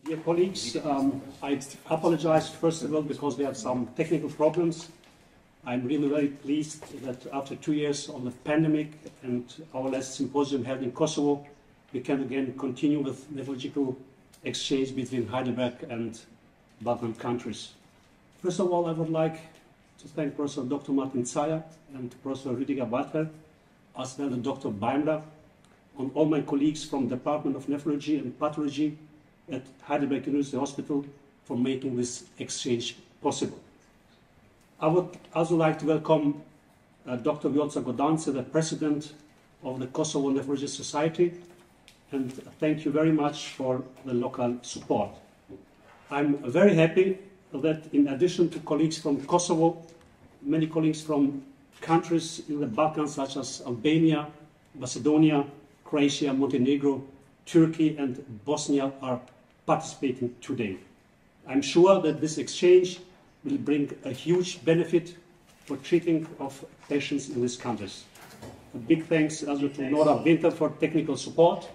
Dear colleagues, I apologize first of all because we have some technical problems. I'm really very pleased that after 2 years of the pandemic and our last symposium held in Kosovo, we can again continue with nephrological exchange between Heidelberg and Balkan countries. First of all, I would like to thank Professor Dr. Martin Zayer and Professor Rüdiger Walter, as well as Dr. Beimler, and all my colleagues from the Department of Nephrology and Pathology at Heidelberg University Hospital for making this exchange possible. I would also like to welcome Dr. Vjollca Godanci, the President of the Kosovo Nephrological Society, and thank you very much for the local support. I'm very happy that in addition to colleagues from Kosovo, many colleagues from countries in the Balkans such as Albania, Macedonia, Croatia, Montenegro, Turkey and Bosnia are participating today. I'm sure that this exchange will bring a huge benefit for treating of patients in these countries. A big thanks also to Nora Winter for technical support.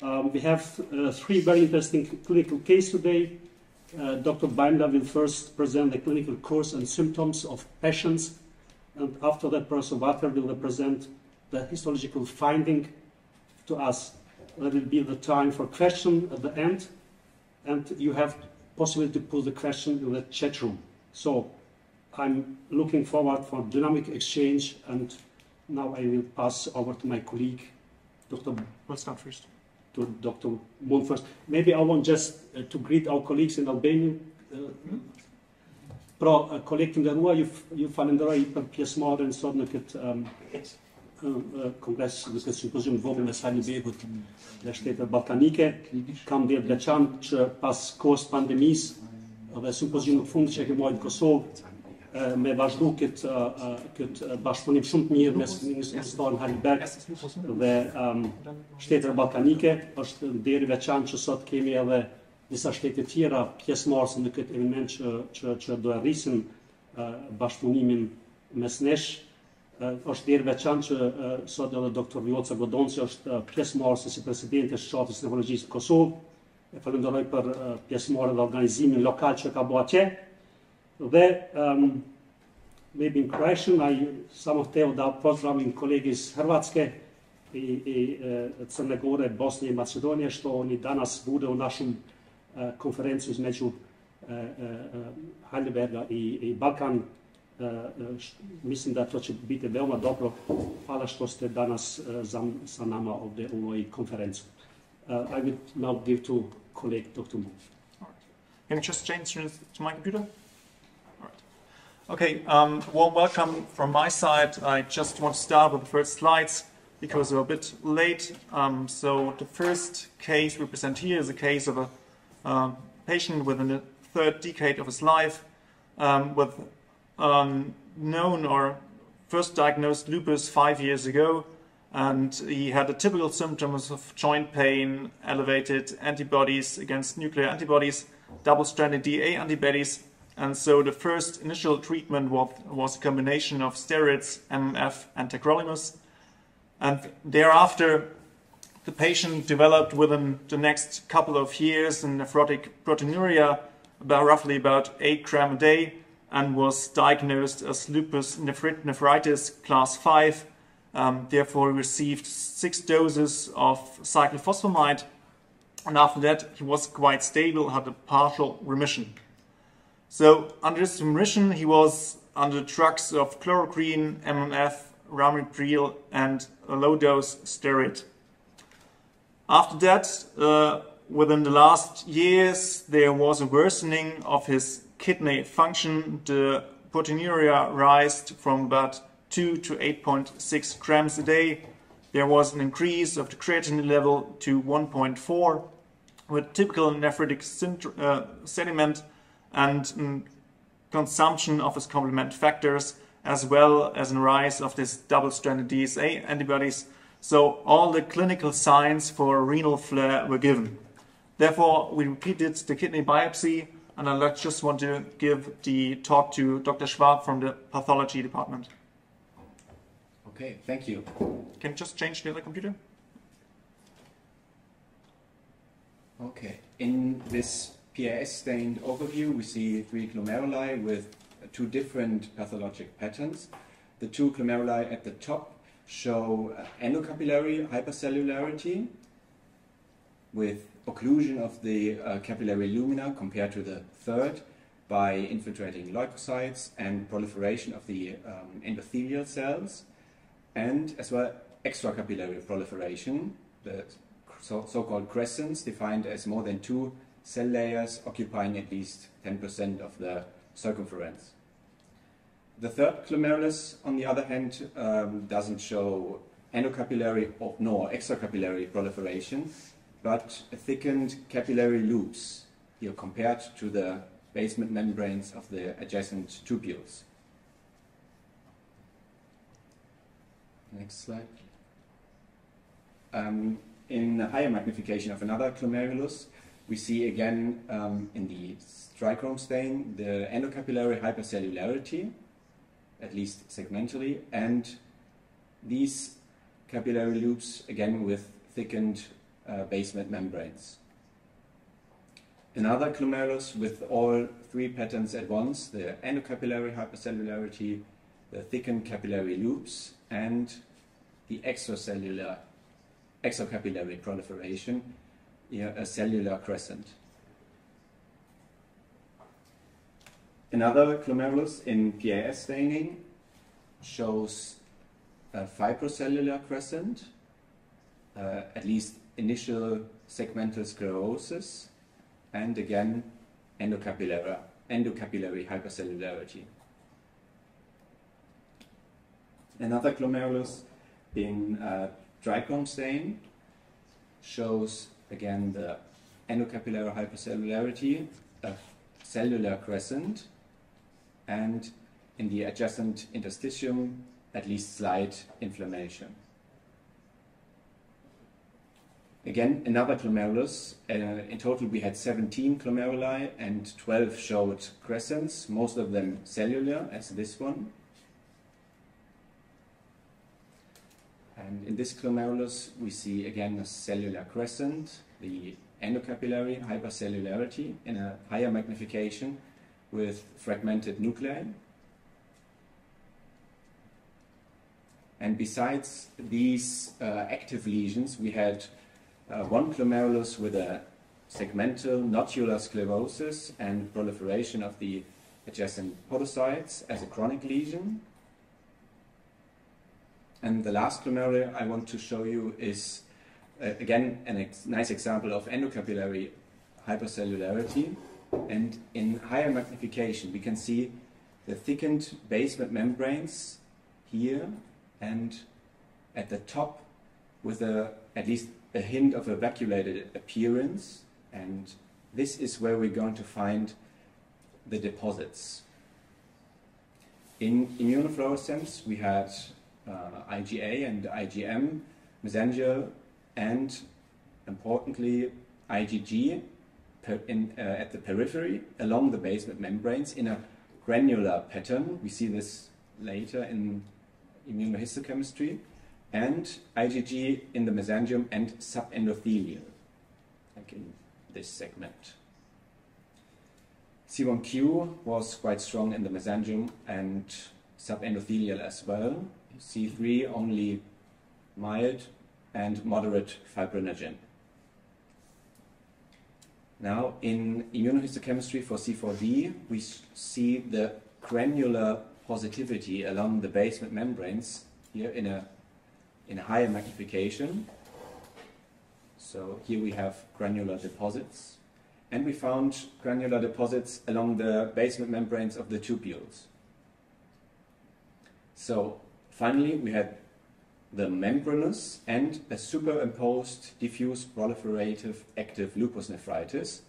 We have 3 very interesting clinical cases today. Dr. Beimler will first present the clinical course and symptoms of patients, and after that Professor Walter will present the histological finding to us. There will be the time for question at the end, and you have possibility to put the question in the chat room. So I'm looking forward for dynamic exchange, and now I will pass over to my colleague, Dr. Let's start first. To Dr. Moon first. Maybe I want just to greet our colleagues in Albania. Pra kolegë të nderuar, ju falenderoj për pjesëmarrjen sot në këtë kongres, në këtë simpozium vogël mes Heidelbergut dhe Shtetet Ballkanike. Kam 10 veçantë që pas kohës pandemisë dhe simpoziumit të fundit që kemi marrë në Kosovë, me vazhdu këtë bashkëpunim shumë të mirë mes Universitetit Heidelberg dhe Shtetet Ballkanike. Është deri veçantë që sot kemi edhe disa shtete tjera pjesëmarrëse në këtë eveniment që do rrisin bashkëpunimin mes nesh. Është deri veçantë që sot edhe Dr. Vjollca Godanci është pjesëmarrëse si presidenti i Shoqatës së Nephrologjisë të Kosovë. E falenderoj për pjesëmarrjen dhe organizimin lokal që ka bërë atje. Dhe maybe in Croatian, I samo hteo da pozdravim kolege iz Hrvatske i Crne Gore, Bosne i Macedonie, što oni danas bude u našem konferenciju između Heidelberga i Balkan. Mislim da to će biti veoma dobro. Hvala što ste danas sa nama ovdje u ovoj konferenciji. I will now give to colleague Dr. Moon. Can you just change to my computer? Okay, warm welcome from my side. I just want to start with the first slides because we're a bit late. So the first case we present here is a case of a patient within the 3rd decade of his life with known or first diagnosed lupus 5 years ago, and he had the typical symptoms of joint pain, elevated antibodies against nuclear antibodies, double-stranded DA antibodies. And so the first initial treatment was a combination of steroids, MMF and tacrolimus. And thereafter, the patient developed within the next couple of years a nephrotic proteinuria, roughly about 8 grams a day, and was diagnosed as lupus nephritis-class 5. Therefore, he received 6 doses of cyclophosphamide. And after that, he was quite stable, had a partial remission. So under this remission, he was under drugs of chloroquine, MMF, ramipril, and a low-dose steroid. After that, within the last years, there was a worsening of his kidney function. The proteinuria rose from about 2 to 8.6 grams a day. There was an increase of the creatinine level to 1.4 with typical nephritic sediment and consumption of his complement factors, as well as a rise of this double-stranded DSA antibodies. So all the clinical signs for renal flare were given. Therefore, we repeated the kidney biopsy, and I just want to give the talk to Dr. Schwab from the pathology department. Okay, thank you. Can you just change the other computer? Okay. In this PAS-stained overview, we see 3 glomeruli with 2 different pathologic patterns. The 2 glomeruli at the top show endocapillary hypercellularity with occlusion of the capillary lumina compared to the third by infiltrating leukocytes and proliferation of the endothelial cells, and as well extracapillary proliferation, the so-called crescents, defined as more than 2 cell layers occupying at least 10% of the circumference. The third glomerulus, on the other hand, doesn't show endocapillary nor extracapillary proliferation, but thickened capillary loops here compared to the basement membranes of the adjacent tubules. Next slide. In higher magnification of another glomerulus, we see again in the trichrome stain the endocapillary hypercellularity, at least segmentally, and these capillary loops again with thickened basement membranes. Another glomerulus with all 3 patterns at once, the endocapillary hypercellularity, the thickened capillary loops, and the extracapillary proliferation, a cellular crescent. Another glomerulus in PAS staining shows a fibrocellular crescent, at least initial segmental sclerosis, and again endocapillary hypercellularity. Another glomerulus in trichrome stain shows again the endocapillary hypercellularity, a cellular crescent, and in the adjacent interstitium at least slight inflammation. Again, another glomerulus. In total we had 17 glomeruli and 12 showed crescents, most of them cellular, as this one. And in this glomerulus we see again a cellular crescent, the endocapillary hypercellularity in a higher magnification with fragmented nuclei. And besides these active lesions, we had 1 glomerulus with a segmental nodular sclerosis and proliferation of the adjacent podocytes as a chronic lesion. And the last glomeruli I want to show you is again a nice example of endocapillary hypercellularity, and in higher magnification we can see the thickened basement membranes here and at the top with at least a hint of a vacuolated appearance, and this is where we're going to find the deposits. In immunofluorescence we had IgA and IgM, mesangial, and importantly IgG at the periphery along the basement membranes in a granular pattern. We see this later in immunohistochemistry, and IgG in the mesangium and subendothelial, like in this segment. C1q was quite strong in the mesangium and subendothelial as well. C3 only mild and moderate fibrinogen. Now in immunohistochemistry for C4d we see the granular positivity along the basement membranes here in a higher magnification. So here we have granular deposits, and we found granular deposits along the basement membranes of the tubules. So finally we had the membranous and a superimposed diffuse proliferative active lupus nephritis,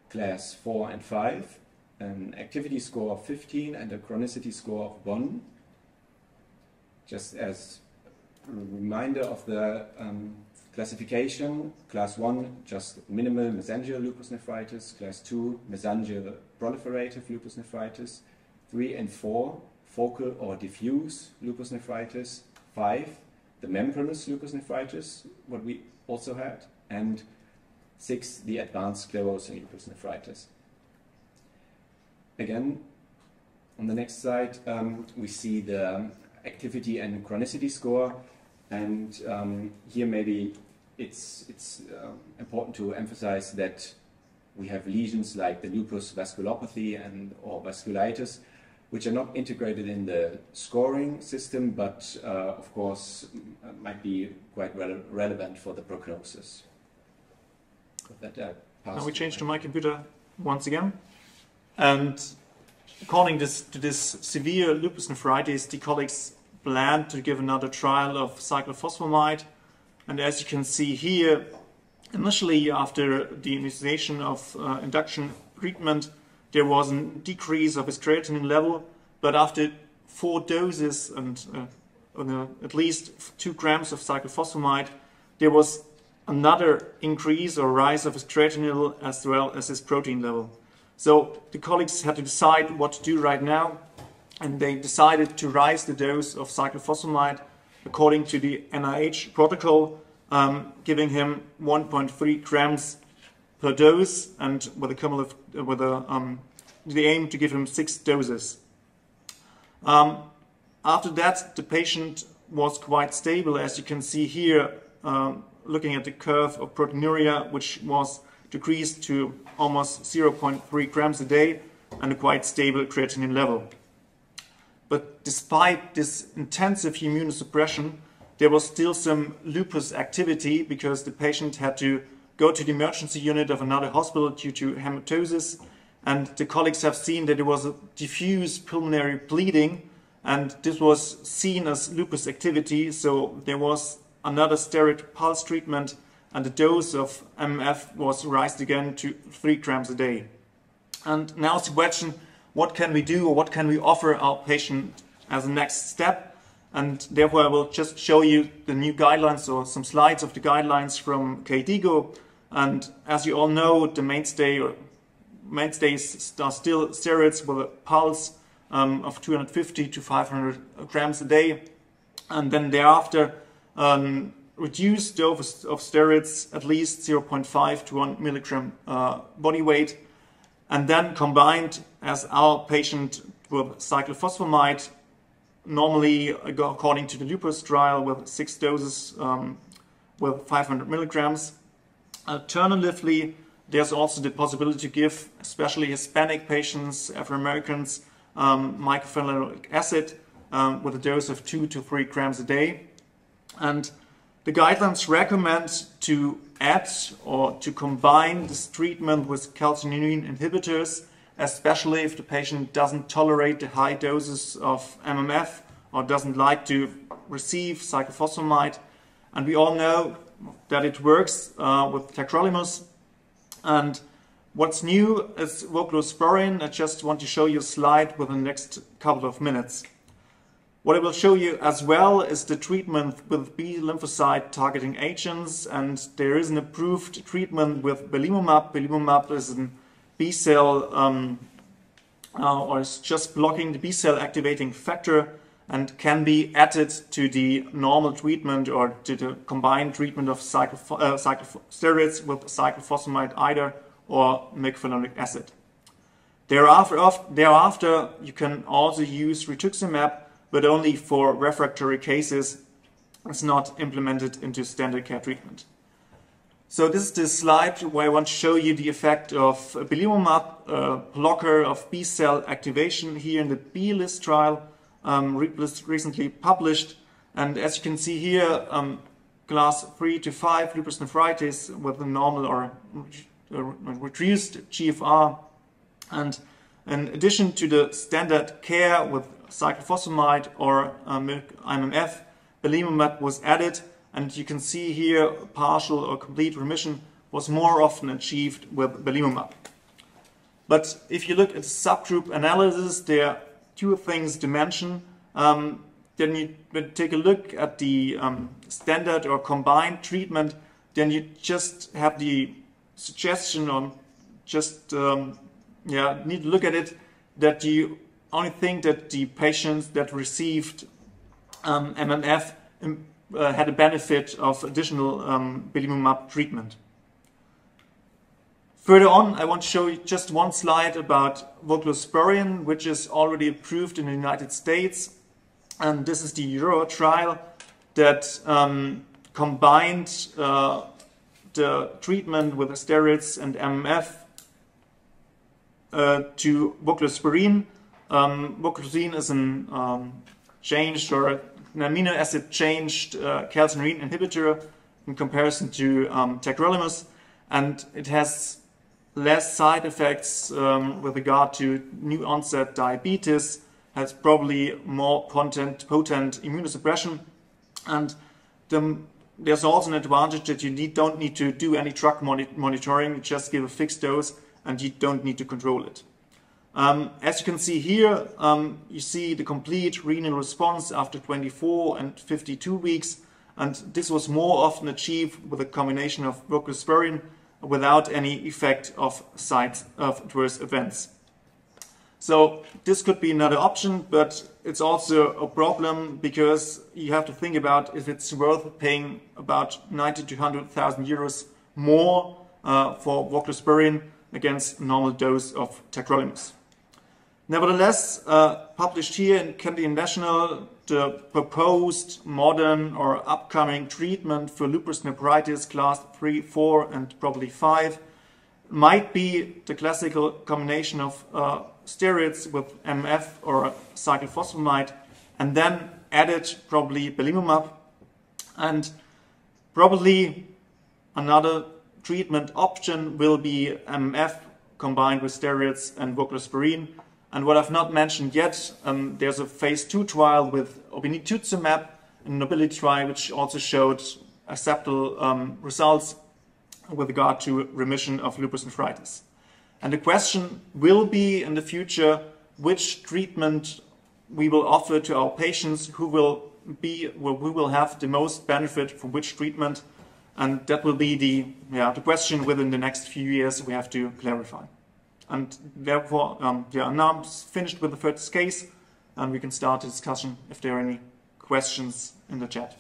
class 4 and 5, an activity score of 15 and a chronicity score of 1. Just as a reminder of the classification, class 1 just minimal mesangial lupus nephritis, class 2 mesangial proliferative lupus nephritis, 3 and 4 focal or diffuse lupus nephritis, 5 the membranous lupus nephritis, what we also had, and 6, the advanced sclerosing lupus nephritis. Again, on the next slide, we see the activity and chronicity score, and here maybe it's important to emphasize that we have lesions like the lupus vasculopathy or vasculitis, which are not integrated in the scoring system, but of course might be quite relevant for the prognosis. With that, now we change to my computer once again, and according to this severe lupus nephritis, the colleagues planned to give another trial of cyclophosphamide, and as you can see here, initially after the initiation of induction treatment, there was a decrease of his creatinine level, but after 4 doses and at least 2 grams of cyclophosphamide, there was another increase or rise of his creatinine as well as his protein level. So the colleagues had to decide what to do right now, and they decided to rise the dose of cyclophosphamide according to the NIH protocol, giving him 1.3 grams per dose, and with the aim to give him 6 doses. After that, the patient was quite stable, as you can see here, looking at the curve of proteinuria, which was decreased to almost 0.3 grams a day and a quite stable creatinine level. But despite this intensive immunosuppression, there was still some lupus activity because the patient had to go to the emergency unit of another hospital due to hematosis, and the colleagues have seen that there was a diffuse pulmonary bleeding, and this was seen as lupus activity, so there was another steroid pulse treatment, and the dose of MMF was raised again to 3 grams a day. And now the question, what can we do, or what can we offer our patient as a next step? And therefore I will just show you the new guidelines or some slides of the guidelines from KDIGO. And as you all know, the mainstays are still steroids with a pulse of 250 to 500 grams a day. And then thereafter, reduced dose of steroids, at least 0.5 to 1 milligram body weight. And then combined as our patient with cyclophosphamide, normally according to the lupus trial with 6 doses with 500 milligrams. Alternatively, there's also the possibility to give, especially Hispanic patients, Afro-Americans, mycophenolate acid with a dose of 2 to 3 grams a day. And the guidelines recommend to add or to combine this treatment with calcineurin inhibitors, especially if the patient doesn't tolerate the high doses of MMF or doesn't like to receive cyclophosphamide. And we all know that it works with tacrolimus. And what's new is voclosporin. I just want to show you a slide within the next couple of minutes. What I will show you as well is the treatment with B lymphocyte targeting agents, and there is an approved treatment with belimumab. Belimumab is a B cell, or is just blocking the B cell activating factor, and can be added to the normal treatment or to the combined treatment of steroids with cyclophosphamide either or mycophenolic acid. Thereafter, you can also use Rituximab, but only for refractory cases. It's not implemented into standard care treatment. So this is the slide where I want to show you the effect of belimumab, blocker of B cell activation here in the B-LIST trial, recently published. And as you can see here, class 3 to 5 lupus nephritis with a normal or reduced GFR. And in addition to the standard care with cyclophosphamide or MMF, belimumab was added, and you can see here partial or complete remission was more often achieved with belimumab. But if you look at subgroup analysis, there are 2 things to mention. Then you take a look at the standard or combined treatment, then you just have the suggestion on just need to look at it that you only think that the patients that received MMF had a benefit of additional belimumab treatment. Further on, I want to show you just one slide about voclosporin, which is already approved in the United States. And this is the Euro trial that combined the treatment with the steroids and MMF to voclosporin. Voclosporin is an changed or an amino acid changed calcineurin inhibitor in comparison to tacrolimus, and it has less side effects with regard to new onset diabetes, has probably more potent immunosuppression, and there's also an advantage that you don't need to do any drug monitoring. You just give a fixed dose and you don't need to control it. As you can see here, you see the complete renal response after 24 and 52 weeks, and this was more often achieved with a combination of voclosporin without any effect of adverse events. So this could be another option, but it's also a problem because you have to think about if it's worth paying about 90 to 100,000 euros more for voclosporin against a normal dose of tacrolimus. Nevertheless, published here in Canadian National, the proposed modern or upcoming treatment for lupus nephritis class 3, 4 and probably 5 might be the classical combination of steroids with MF or cyclophosphamide, and then added probably belimumab, and probably another treatment option will be MF combined with steroids and voclosporin. And what I've not mentioned yet, there's a phase 2 trial with obinutuzumab, a nobility trial which also showed acceptable results with regard to remission of lupus nephritis. And the question will be in the future which treatment we will offer to our patients, who will have the most benefit from which treatment, and that will be the question within the next few years we have to clarify. And therefore, I'm now finished with the first case, and we can start the discussion if there are any questions in the chat.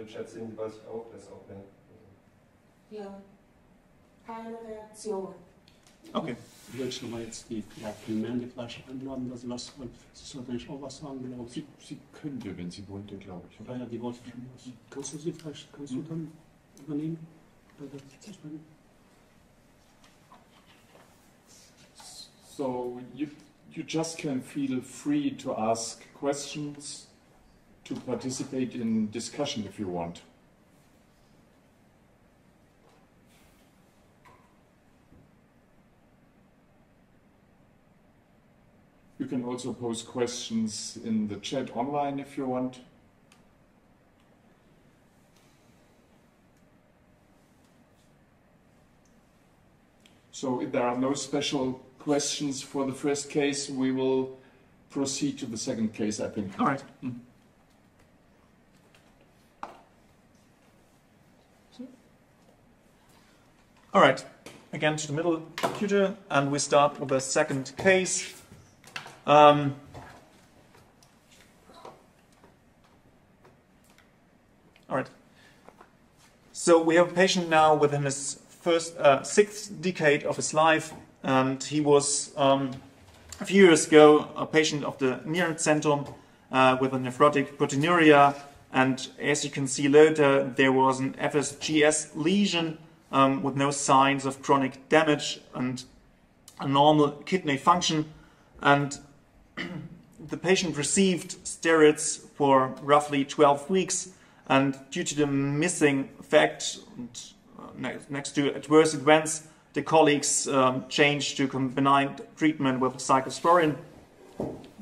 Chat sehen Sie, weiß ich auch, das ist auch mehr. Ja, keine Reaktion. Okay. Ich würde nochmal jetzt die Gemeinde gleich einladen, dass was Sie sollten eigentlich auch was sagen, glaube ich. Sie könnte, wenn sie wollte, glaube ich. Ja, die wollte schon was. Kannst du dann übernehmen? So you just can feel free to ask questions, to participate in discussion if you want. You can also pose questions in the chat online if you want. So if there are no special questions for the first case, we will proceed to the second case, I think. All right. All right, again to the middle computer, and we start with the second case. All right. So we have a patient now within his sixth decade of his life, and he was a few years ago a patient of the Nierenstein syndrome with a nephrotic proteinuria, and as you can see later, there was an FSGS lesion with no signs of chronic damage and a normal kidney function, and the patient received steroids for roughly 12 weeks, and due to the missing effect and next to adverse events, the colleagues changed to benign treatment with cyclosporin.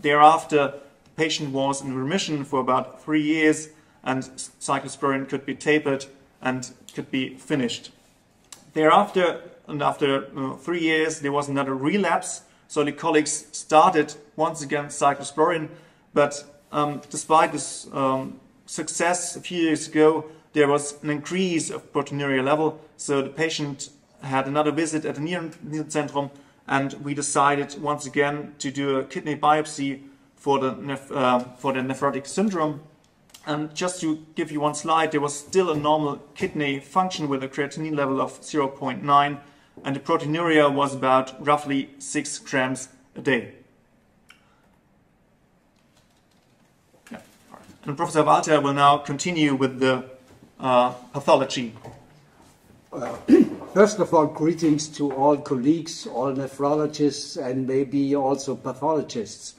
Thereafter, the patient was in remission for about 3 years, and cyclosporin could be tapered and could be finished. Thereafter, and after 3 years, there was another relapse So the colleagues started once again cyclosporin, but despite this success a few years ago, there was an increase of proteinuria level. So the patient had another visit at the Nierenzentrum, and we decided once again to do a kidney biopsy for the nephrotic syndrome. And just to give you one slide, there was still a normal kidney function with a creatinine level of 0.9, and the proteinuria was about roughly 6 grams a day. Yeah. All right. And Professor Vjollca will now continue with the pathology. First of all, greetings to all colleagues, all nephrologists, and maybe also pathologists.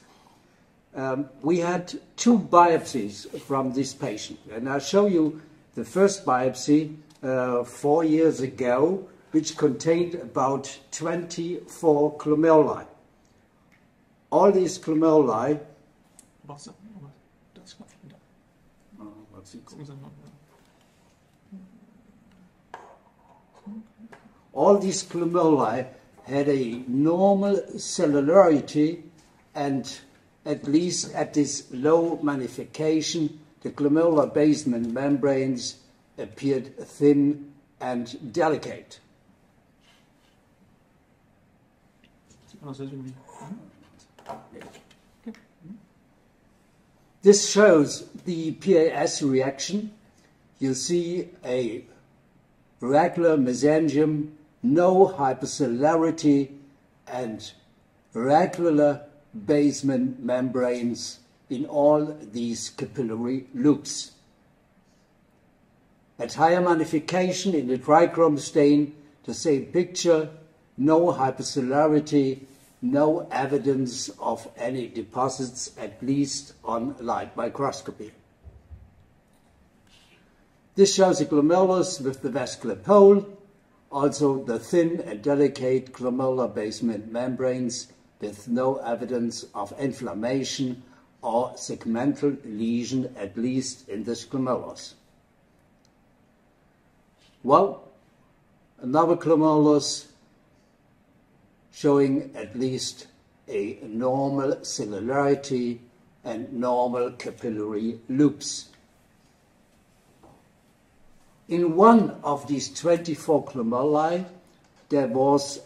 We had 2 biopsies from this patient, and I'll show you the first biopsy 4 years ago, which contained about 24 glomeruli. All these glomeruli had a normal cellularity, and at least at this low magnification, the glomerular basement membranes appeared thin and delicate. This shows the PAS reaction. You see a regular mesangium, no hypercellularity, and regular basement membranes in all these capillary loops. At higher magnification in the trichrome stain, the same picture, no hypercellularity, no evidence of any deposits, at least on light microscopy. This shows a glomerulus with the vascular pole, also the thin and delicate glomerular basement membranes with no evidence of inflammation or segmental lesion, at least in this glomerulus. Well, another glomerulus showing at least a normal cellularity and normal capillary loops. In one of these 24 glomeruli, there was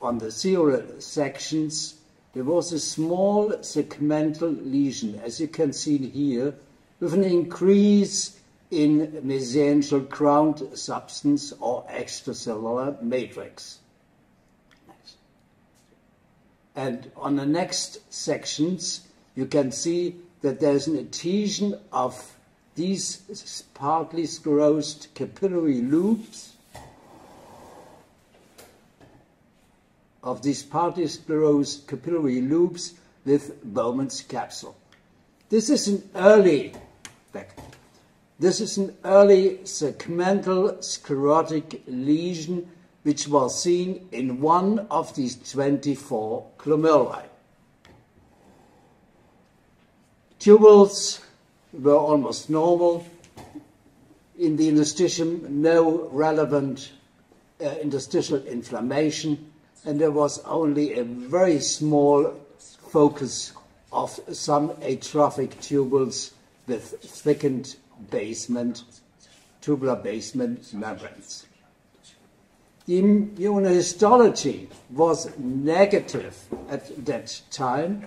on the serial sections, there was a small segmental lesion, as you can see here, with an increase in mesangial ground substance or extracellular matrix. And on the next sections, you can see that there's an adhesion of these partly sclerosed capillary loops, with Bowman's capsule. This is an early segmental sclerotic lesion which was seen in one of these 24 glomeruli. Tubules were almost normal. In the interstitium, no relevant interstitial inflammation, and there was only a very small focus of some atrophic tubules with thickened tubular basement membranes. The immunohistology was negative at that time,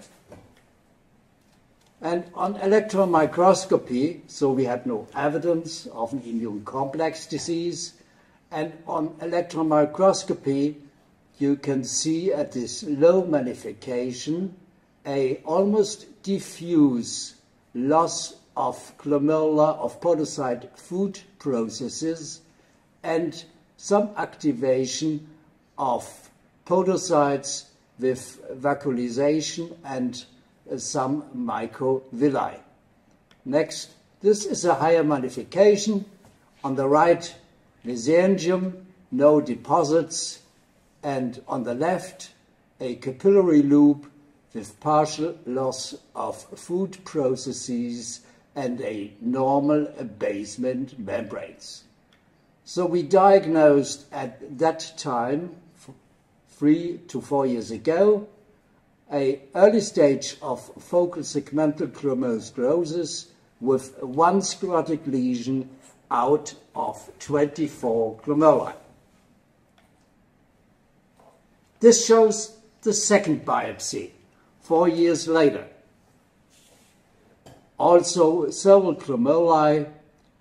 and on electron microscopy, so we had no evidence of an immune complex disease, and on electron microscopy you can see at this low magnification a almost diffuse loss of glomerular of podocyte food processes and some activation of podocytes with vacuolization and some microvilli. Next, this is a higher magnification. On the right, mesangium, no deposits, and on the left, a capillary loop with partial loss of food processes and a normal basement membranes. So we diagnosed at that time, 3 to 4 years ago, an early stage of focal segmental glomerulosclerosis with one sclerotic lesion out of 24 glomeruli. This shows the second biopsy 4 years later. Also several glomeruli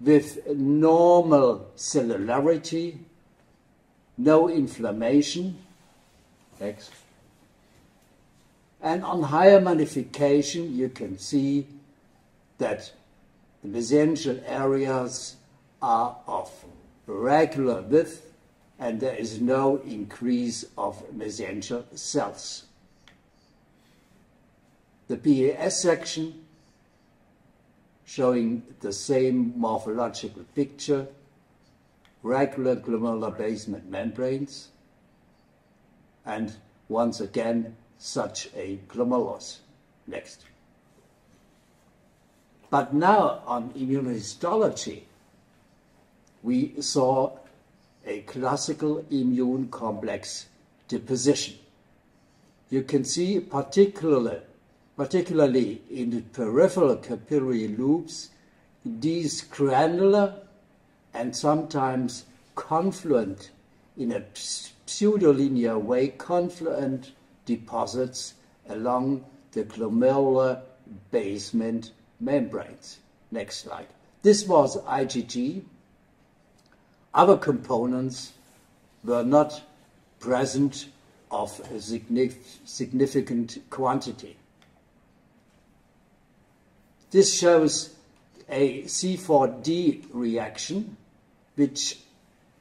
with normal cellularity, no inflammation. Next. And on higher magnification, you can see that the mesangial areas are of regular width and there is no increase of mesangial cells. The PAS section showing the same morphological picture, regular glomerular basement membranes, and once again such a glomerulus. Next. But now on immunohistology, we saw a classical immune complex deposition. You can see particularly in the peripheral capillary loops, these granular and sometimes confluent, in a pseudolinear way, confluent deposits along the glomerular basement membranes. Next slide. This was IgG. Other components were not present of a significant quantity. This shows a C4D reaction, which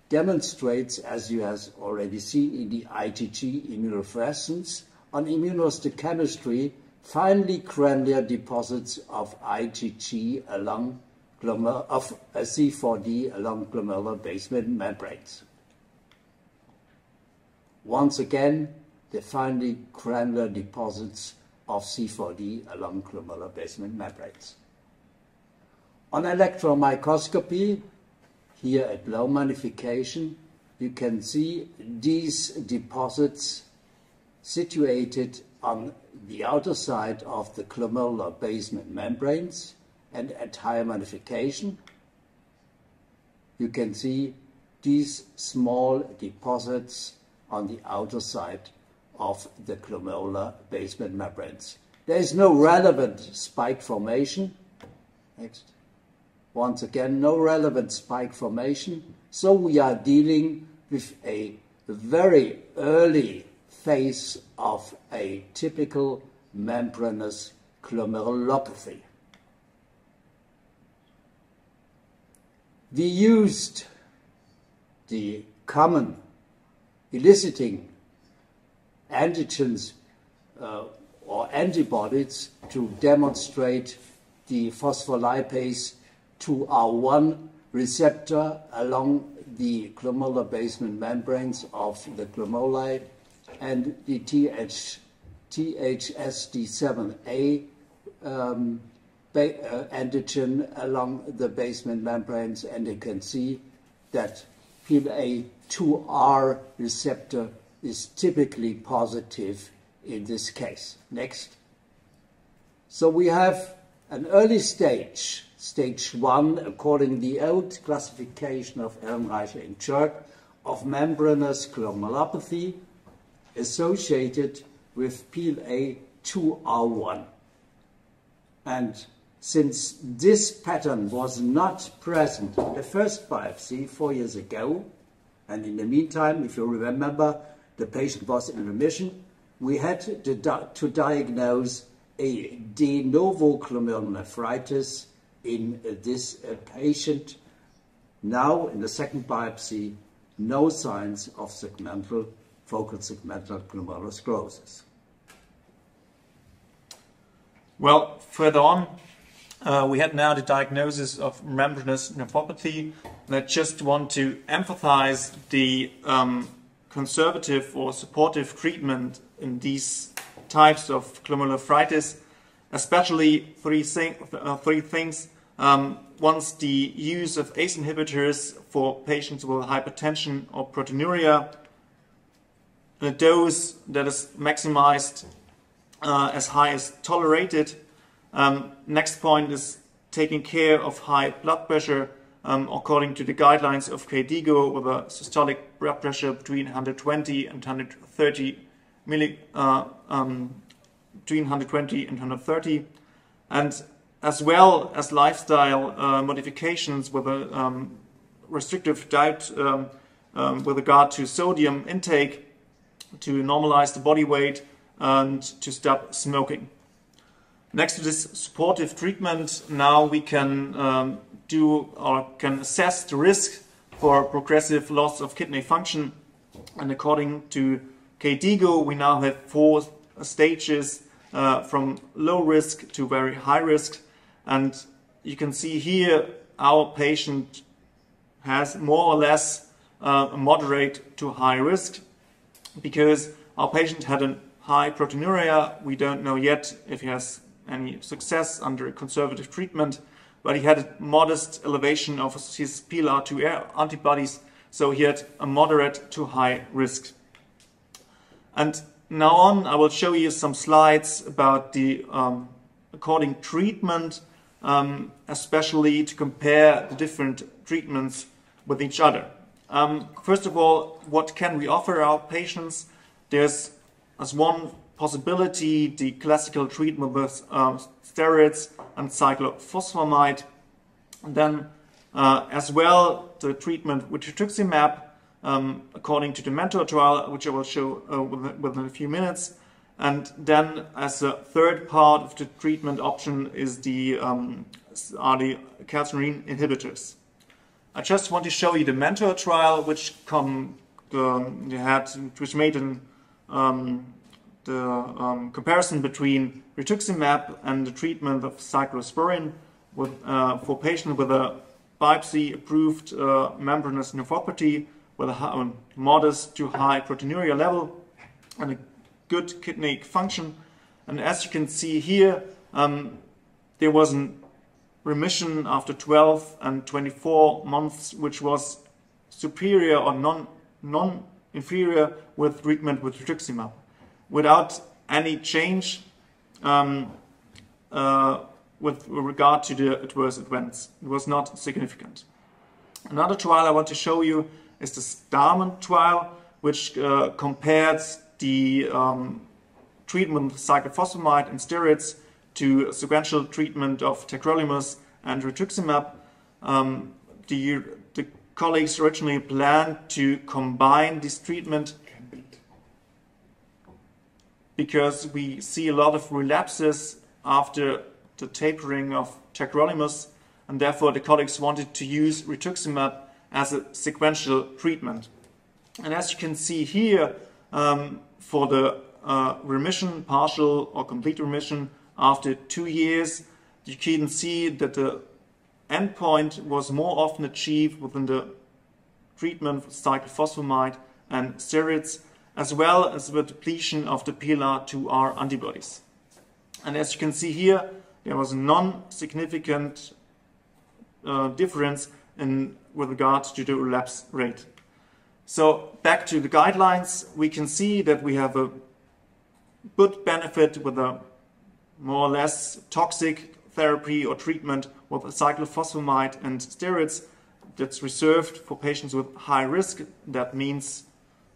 demonstrates, as you have already seen in the IgG immunofluorescence, on immunohistochemistry, finely granular deposits of IgG along C4D along glomerular basement membranes. Once again, the finely granular deposits of C4D along glomerular basement membranes. On electron microscopy, here at low magnification, you can see these deposits situated on the outer side of the glomerular basement membranes, and at higher magnification, you can see these small deposits on the outer side of the glomerular basement membranes. There is no relevant spike formation. Next. Once again, no relevant spike formation. So we are dealing with a very early phase of a typical membranous glomerulopathy. We used the common eliciting antigens or antibodies to demonstrate the phospholipase 2R1 receptor along the glomerular basement membranes of the glomeruli and the THSD7A antigen along the basement membranes, and you can see that PLA2R receptor is typically positive in this case. Next. So we have an early stage, stage 1, according to the old classification of Ehrenreicher and Church, of membranous glomerulopathy associated with PLA2R1. And since this pattern was not present in the first biopsy 4 years ago, and in the meantime, if you remember, the patient was in remission, we had to diagnose a de novo glomerulonephritis in this patient. Now, in the second biopsy, no signs of focal segmental glomerulosclerosis. Well, further on, we had now the diagnosis of membranous nephropathy, and I just want to emphasize the conservative or supportive treatment in these types of glomerulonephritis, especially three things. Once the use of ACE inhibitors for patients with hypertension or proteinuria, a dose that is maximized as high as tolerated. Next point is taking care of high blood pressure according to the guidelines of KDIGO, with a systolic blood pressure between 120 and 130 between 120 and 130, and as well as lifestyle modifications with a restrictive diet with regard to sodium intake, to normalize the body weight and to stop smoking. Next to this supportive treatment, now we can can assess the risk for progressive loss of kidney function. And according to KDIGO, we now have 4 stages from low risk to very high risk. And you can see here our patient has more or less a moderate to high risk, because our patient had a high proteinuria. We don't know yet if he has any success under conservative treatment, but he had a modest elevation of his PLR2 antibodies, so he had a moderate to high risk. And now on, I will show you some slides about the according treatment, especially to compare the different treatments with each other. First of all, what can we offer our patients? There's, as one possibility, the classical treatment with steroids and cyclophosphamide. And then as well, the treatment with Rituximab, according to the Mentor trial, which I will show within a few minutes. And then as a third part of the treatment option is are the calcineurin inhibitors. I just want to show you the Mentor trial, which made the comparison between Rituximab and the treatment of Cyclosporin for patients with a biopsy-approved membranous nephropathy with a modest to high proteinuria level and a good kidney function. And as you can see here, there was a remission after 12 and 24 months, which was superior or non-inferior with treatment with Rituximab, without any change with regard to the adverse events. It was not significant. Another trial I want to show you is the Starman trial, which compares the treatment with cyclophosphamide and steroids to sequential treatment of tacrolimus and Rituximab. The colleagues originally planned to combine this treatment because we see a lot of relapses after the tapering of tacrolimus, and therefore the colleagues wanted to use Rituximab as a sequential treatment. And as you can see here, for the remission, partial or complete remission after 2 years, you can see that the endpoint was more often achieved within the treatment with cyclophosphamide and steroids, as well as with depletion of the PLR2R antibodies. And as you can see here, there was a non-significant difference with regard to the relapse rate. So back to the guidelines, we can see that we have a good benefit with a more or less toxic therapy or treatment with cyclophosphamide and steroids that's reserved for patients with high risk. That means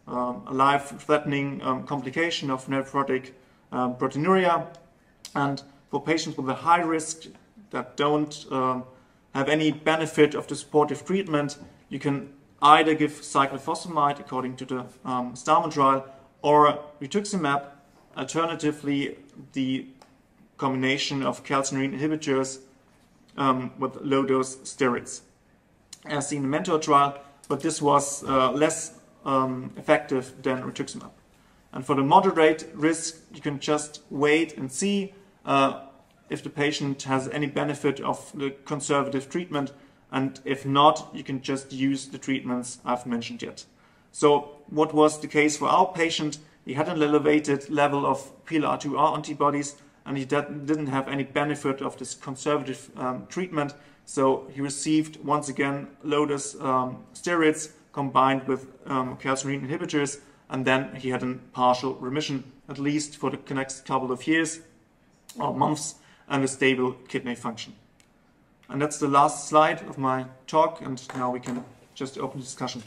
a life-threatening complication of nephrotic proteinuria. And for patients with a high risk that don't have any benefit of the supportive treatment, you can either give cyclophosphamide according to the Starman trial or Rituximab. Alternatively, the combination of calcineurin inhibitors with low-dose steroids, as seen in the Mentor trial, but this was less effective than Rituximab. And for the moderate risk, you can just wait and see if the patient has any benefit of the conservative treatment, and if not, you can just use the treatments I've mentioned yet. So what was the case for our patient? He had an elevated level of PLR2R antibodies, and he didn't have any benefit of this conservative treatment. So he received, once again, low-dose steroids combined with calcineurin inhibitors, and then he had a partial remission, at least for the next couple of years or months, and a stable kidney function. And that's the last slide of my talk, and now we can just open the discussion.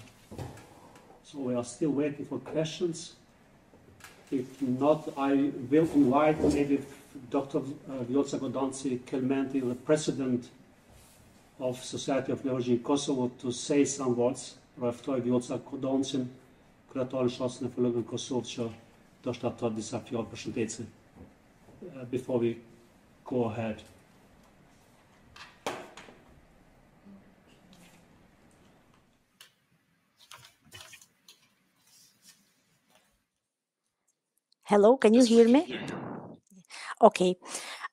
So we are still waiting for questions. If not, I will invite maybe Dr. Vjollca Godanci Kelmenti, the president of Society of Nephrology in Kosovo, to say some words. Profesor Vjollca Godanci, kurator shos nefrologën në Kosovë, që do të thot disa fjalë përshëndetje before we go ahead. Hello, can you hear me? Okay.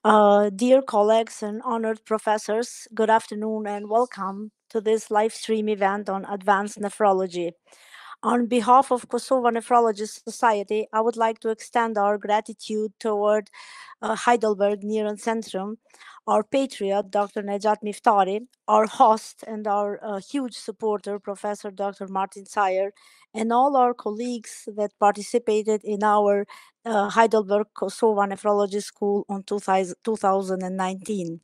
Dear colleagues and honored professors, good afternoon and welcome to this live stream event on advanced nephrology. On behalf of Kosovo Nephrology Society, I would like to extend our gratitude toward Heidelberg Neurocentrum, our patriot, Dr. Nejat Miftari, our host and our huge supporter, Professor Dr. Martin Sayer, and all our colleagues that participated in our Heidelberg Kosovo Nephrology School on 2019.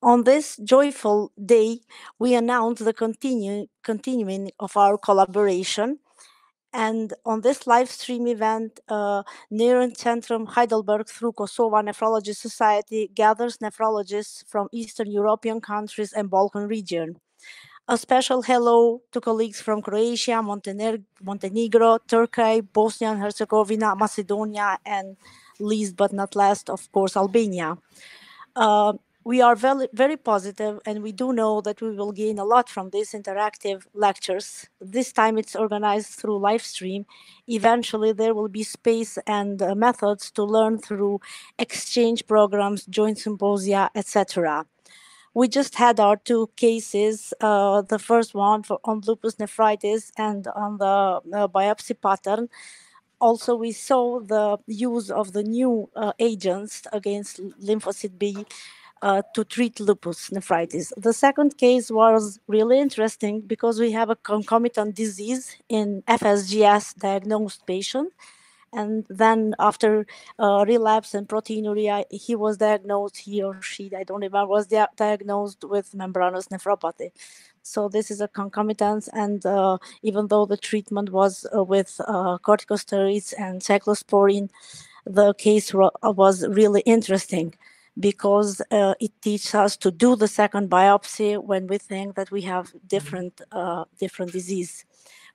On this joyful day, we announce the continuing of our collaboration. And on this live stream event, Neurocentrum Heidelberg through Kosovo Nephrology Society gathers nephrologists from Eastern European countries and Balkan region. A special hello to colleagues from Croatia, Montenegro, Turkey, Bosnia and Herzegovina, Macedonia, and least but not last, of course, Albania. We are very, very positive, and we do know that we will gain a lot from these interactive lectures. This time it's organized through live stream. Eventually there will be space and methods to learn through exchange programs, joint symposia, etc. We just had our two cases, the first one on lupus nephritis and on the biopsy pattern. Also, we saw the use of the new agents against lymphocyte B to treat lupus nephritis. The second case was really interesting because we have a concomitant disease in FSGS diagnosed patient. And then after relapse and proteinuria, he was diagnosed, he or she, I don't remember, was diagnosed with membranous nephropathy. So this is a concomitant, and even though the treatment was with corticosteroids and cyclosporin, the case was really interesting, because it teaches us to do the second biopsy when we think that we have different disease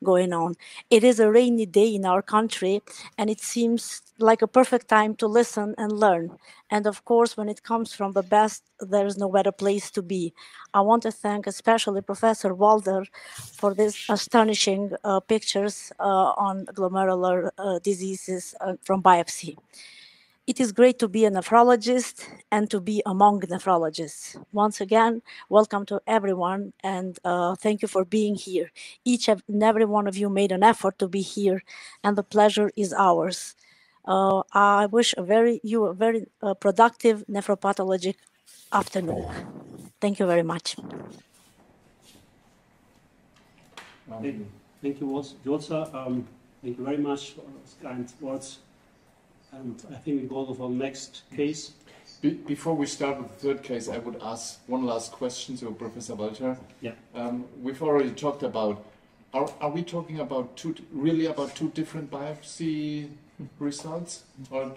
going on. It is a rainy day in our country, and it seems like a perfect time to listen and learn. And of course, when it comes from the best, there is no better place to be. I want to thank especially Professor Walder for these astonishing pictures on glomerular diseases from biopsy. It is great to be a nephrologist and to be among nephrologists. Once again, welcome to everyone, and thank you for being here. Each and every one of you made an effort to be here, and the pleasure is ours. I wish a very productive nephropathologic afternoon. Thank you very much. Thank you, Vjollca. Thank you very much for those kind words. And I think we go to the next case. Before we start with the third case, I would ask one last question to Professor Walter. Yeah. We've already talked about, are we talking about two different biopsy results? Or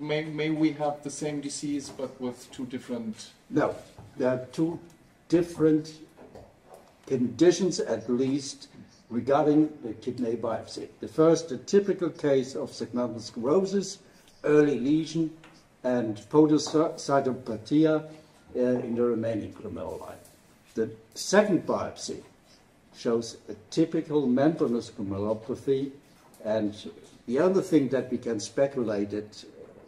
may we have the same disease but with two different... No, there are two different conditions at least regarding the kidney biopsy. The first, a typical case of segmental sclerosis, early lesion, and podocytopenia in the remaining glomeruli. The second biopsy shows a typical membranous nephropathy, and the other thing that we can speculate that,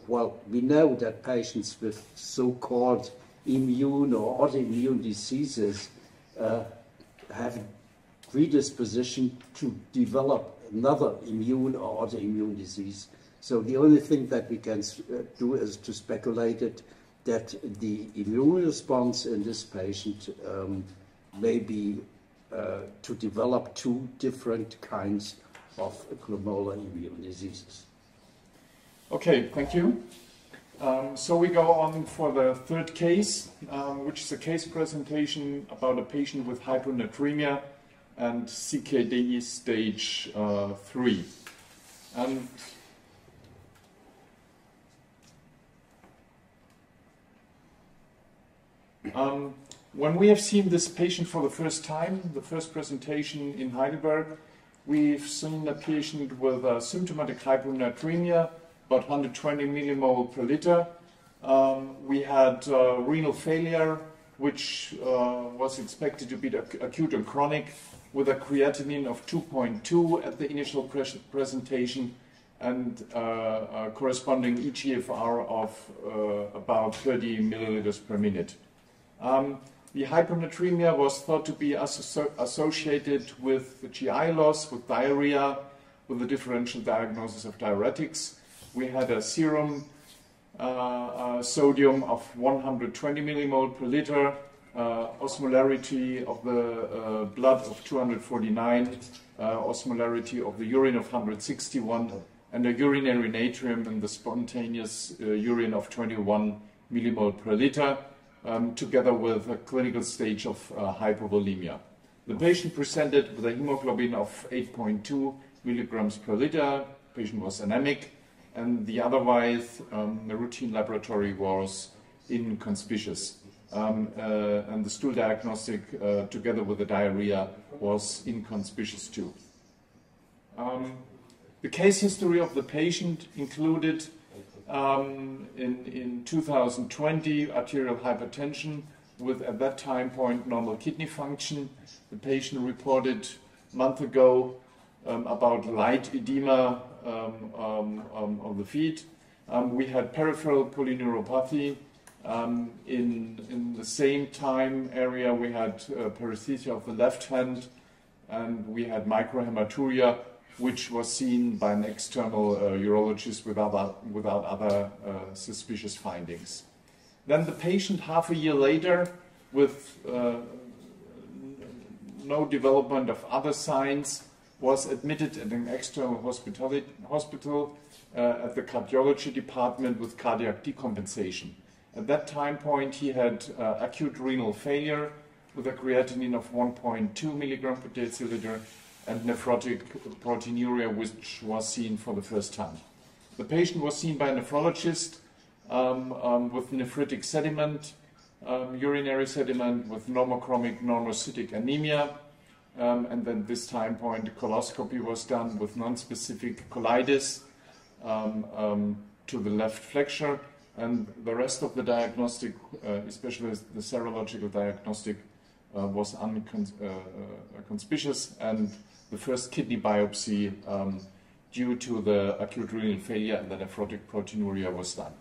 well, we know that patients with so-called immune or autoimmune diseases have a predisposition to develop another immune or autoimmune disease. So the only thing that we can do is to speculate that the immune response in this patient may be to develop two different kinds of glomerular immune diseases. Okay, thank you. So we go on for the third case, which is a case presentation about a patient with hyponatremia and CKD stage 3. And when we have seen this patient for the first time, the first presentation in Heidelberg, we've seen a patient with a symptomatic hyponatremia, about 120 millimole per liter. We had renal failure, which was expected to be acute and chronic, with a creatinine of 2.2 at the initial presentation and a corresponding eGFR of about 30 milliliters per minute. The hyponatremia was thought to be associated with GI loss, with diarrhea, with a differential diagnosis of diuretics. We had a serum sodium of 120 millimole per liter, osmolarity of the blood of 249, osmolarity of the urine of 161, and a urinary natrium in the spontaneous urine of 21 millimole per liter, together with a clinical stage of hypovolemia. The patient presented with a hemoglobin of 8.2 milligrams per liter. The patient was anemic, and the otherwise the routine laboratory was inconspicuous. And the stool diagnostic, together with the diarrhea, was inconspicuous too. The case history of the patient included in 2020 arterial hypertension with, at that time point, normal kidney function. The patient reported a month ago about light edema of the feet. We had peripheral polyneuropathy. In the same time area, we had paresthesia of the left hand, and we had microhematuria, which was seen by an external urologist without other suspicious findings. Then the patient, half a year later, with no development of other signs, was admitted at an external hospital at the cardiology department with cardiac decompensation. At that time point, he had acute renal failure with a creatinine of 1.2 milligram per deciliter and nephrotic proteinuria, which was seen for the first time. The patient was seen by a nephrologist with nephritic sediment, urinary sediment with normochromic normocytic anemia, and then this time point the coloscopy was done with non-specific colitis to the left flexure, and the rest of the diagnostic, especially the serological diagnostic, was conspicuous, and the first kidney biopsy due to the acute renal failure and the nephrotic proteinuria was done.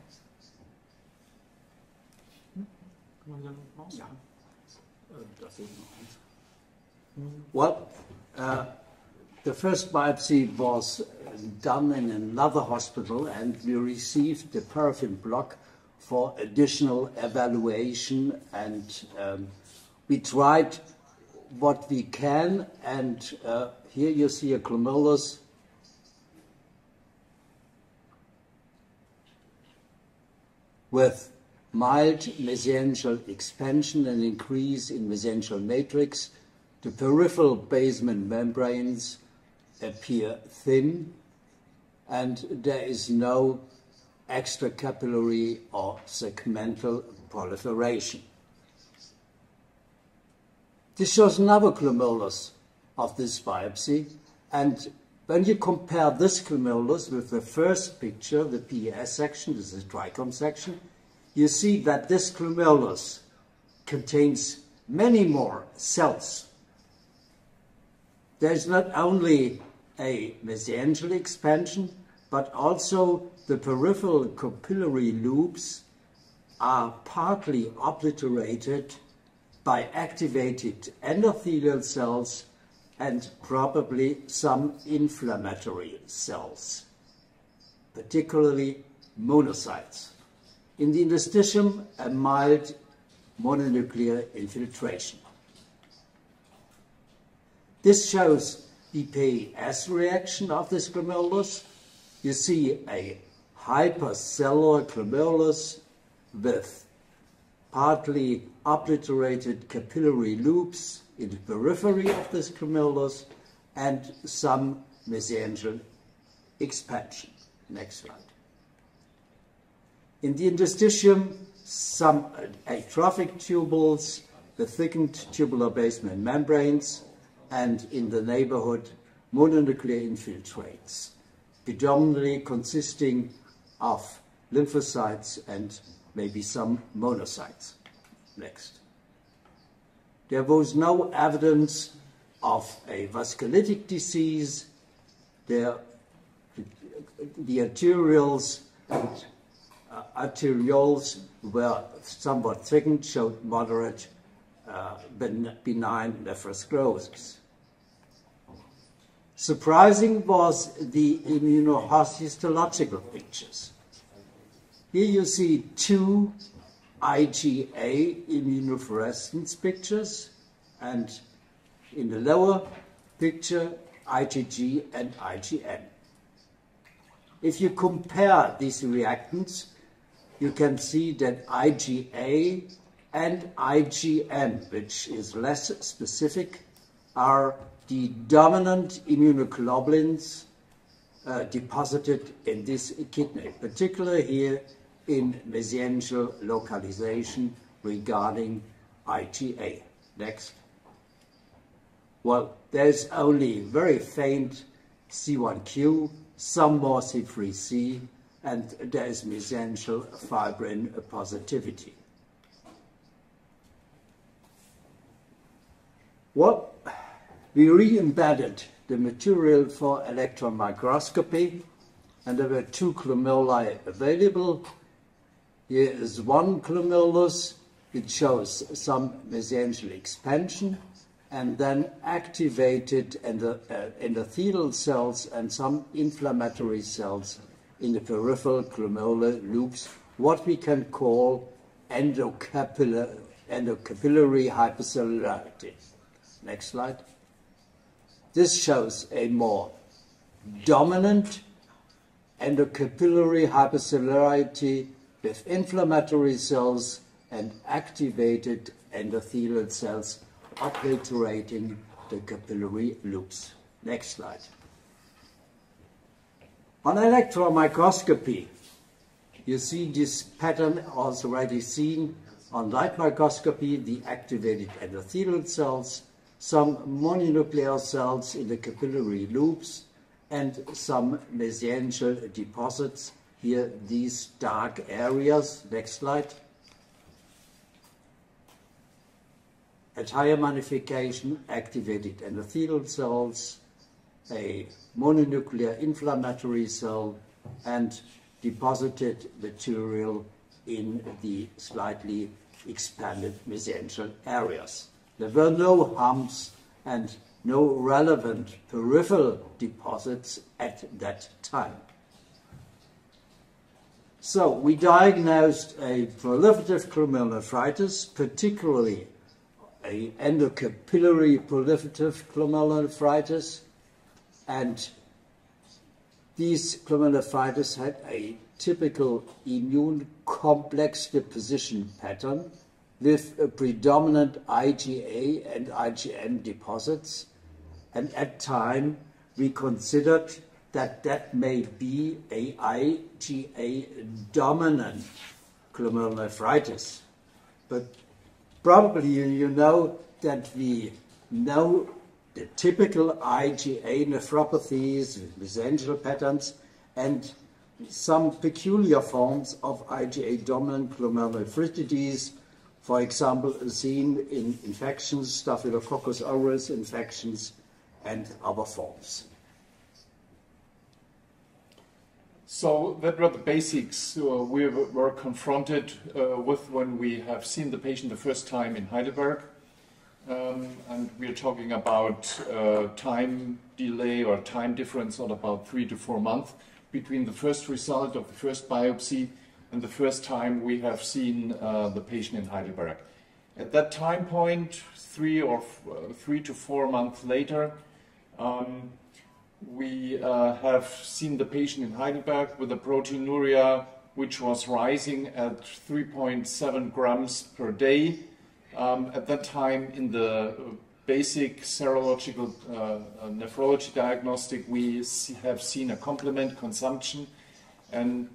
Well, the first biopsy was done in another hospital, and we received the paraffin block for additional evaluation, and we tried what we can, and here you see a glomerulus with mild mesangial expansion and increase in mesangial matrix. The peripheral basement membranes appear thin, and there is no extracapillary or segmental proliferation. This shows another glomerulus of this biopsy, and when you compare this glomerulus with the first picture, the PES section, this is the trichome section, you see that this glomerulus contains many more cells. There is not only a mesangial expansion, but also the peripheral capillary loops are partly obliterated by activated endothelial cells and probably some inflammatory cells, particularly monocytes. In the interstitium, a mild mononuclear infiltration. This shows the DPS reaction of this glomerulus. You see a hypercellular glomerulus with partly obliterated capillary loops in the periphery of this glomerulus and some mesangial expansion. Next slide. In the interstitium, some atrophic tubules, the thickened tubular basement membranes, and in the neighborhood, mononuclear infiltrates, predominantly consisting of lymphocytes and maybe some monocytes. Next. There was no evidence of a vasculitic disease. The arterioles and arterioles were somewhat thickened, showed moderate benign nephrosclerosis. Surprising was the immunohistological pictures. Here you see two IgA immunofluorescence pictures, and in the lower picture, IgG and IgM. If you compare these reactants, you can see that IgA and IgM, which is less specific, are the dominant immunoglobulins deposited in this kidney, particularly here in mesangial localization regarding IgA. Next. Well, there's only very faint C1q, some more C3c, and there is mesangial fibrin positivity. Well, we re-embedded the material for electron microscopy, and there were two glomeruli available. Here is one glomerulus. It shows some mesangial expansion and then activated endothelial cells and some inflammatory cells in the peripheral glomerular loops, what we can call endocapillary hypercellularity. Next slide. This shows a more dominant endocapillary hypercellularity with inflammatory cells and activated endothelial cells obliterating the capillary loops. Next slide. On electron microscopy, you see this pattern also already seen on light microscopy, the activated endothelial cells, some mononuclear cells in the capillary loops, and some mesangial deposits. Here, these dark areas. Next slide. At higher magnification, activated endothelial cells, a mononuclear inflammatory cell, and deposited material in the slightly expanded mesangial areas. There were no humps and no relevant peripheral deposits at that time. So we diagnosed a proliferative glomerulonephritis, particularly an endocapillary proliferative glomerulonephritis, and these glomerulonephritis had a typical immune complex deposition pattern with a predominant IgA and IgM deposits, and at time we considered that that may be a IgA dominant glomerulonephritis. But probably you know that we know the typical IgA nephropathies with mesangial patterns and some peculiar forms of IgA dominant glomerulonephritides, for example, seen in infections, Staphylococcus aureus infections, and other forms. So that were the basics we were confronted with when we have seen the patient the first time in Heidelberg. And we're talking about time delay or time difference of about 3 to 4 months between the first result of the first biopsy and the first time we have seen the patient in Heidelberg. At that time point, 3 to 4 months later, We have seen the patient in Heidelberg with a proteinuria which was rising at 3.7 grams per day. At that time, in the basic serological nephrology diagnostic, we have seen a complement consumption, and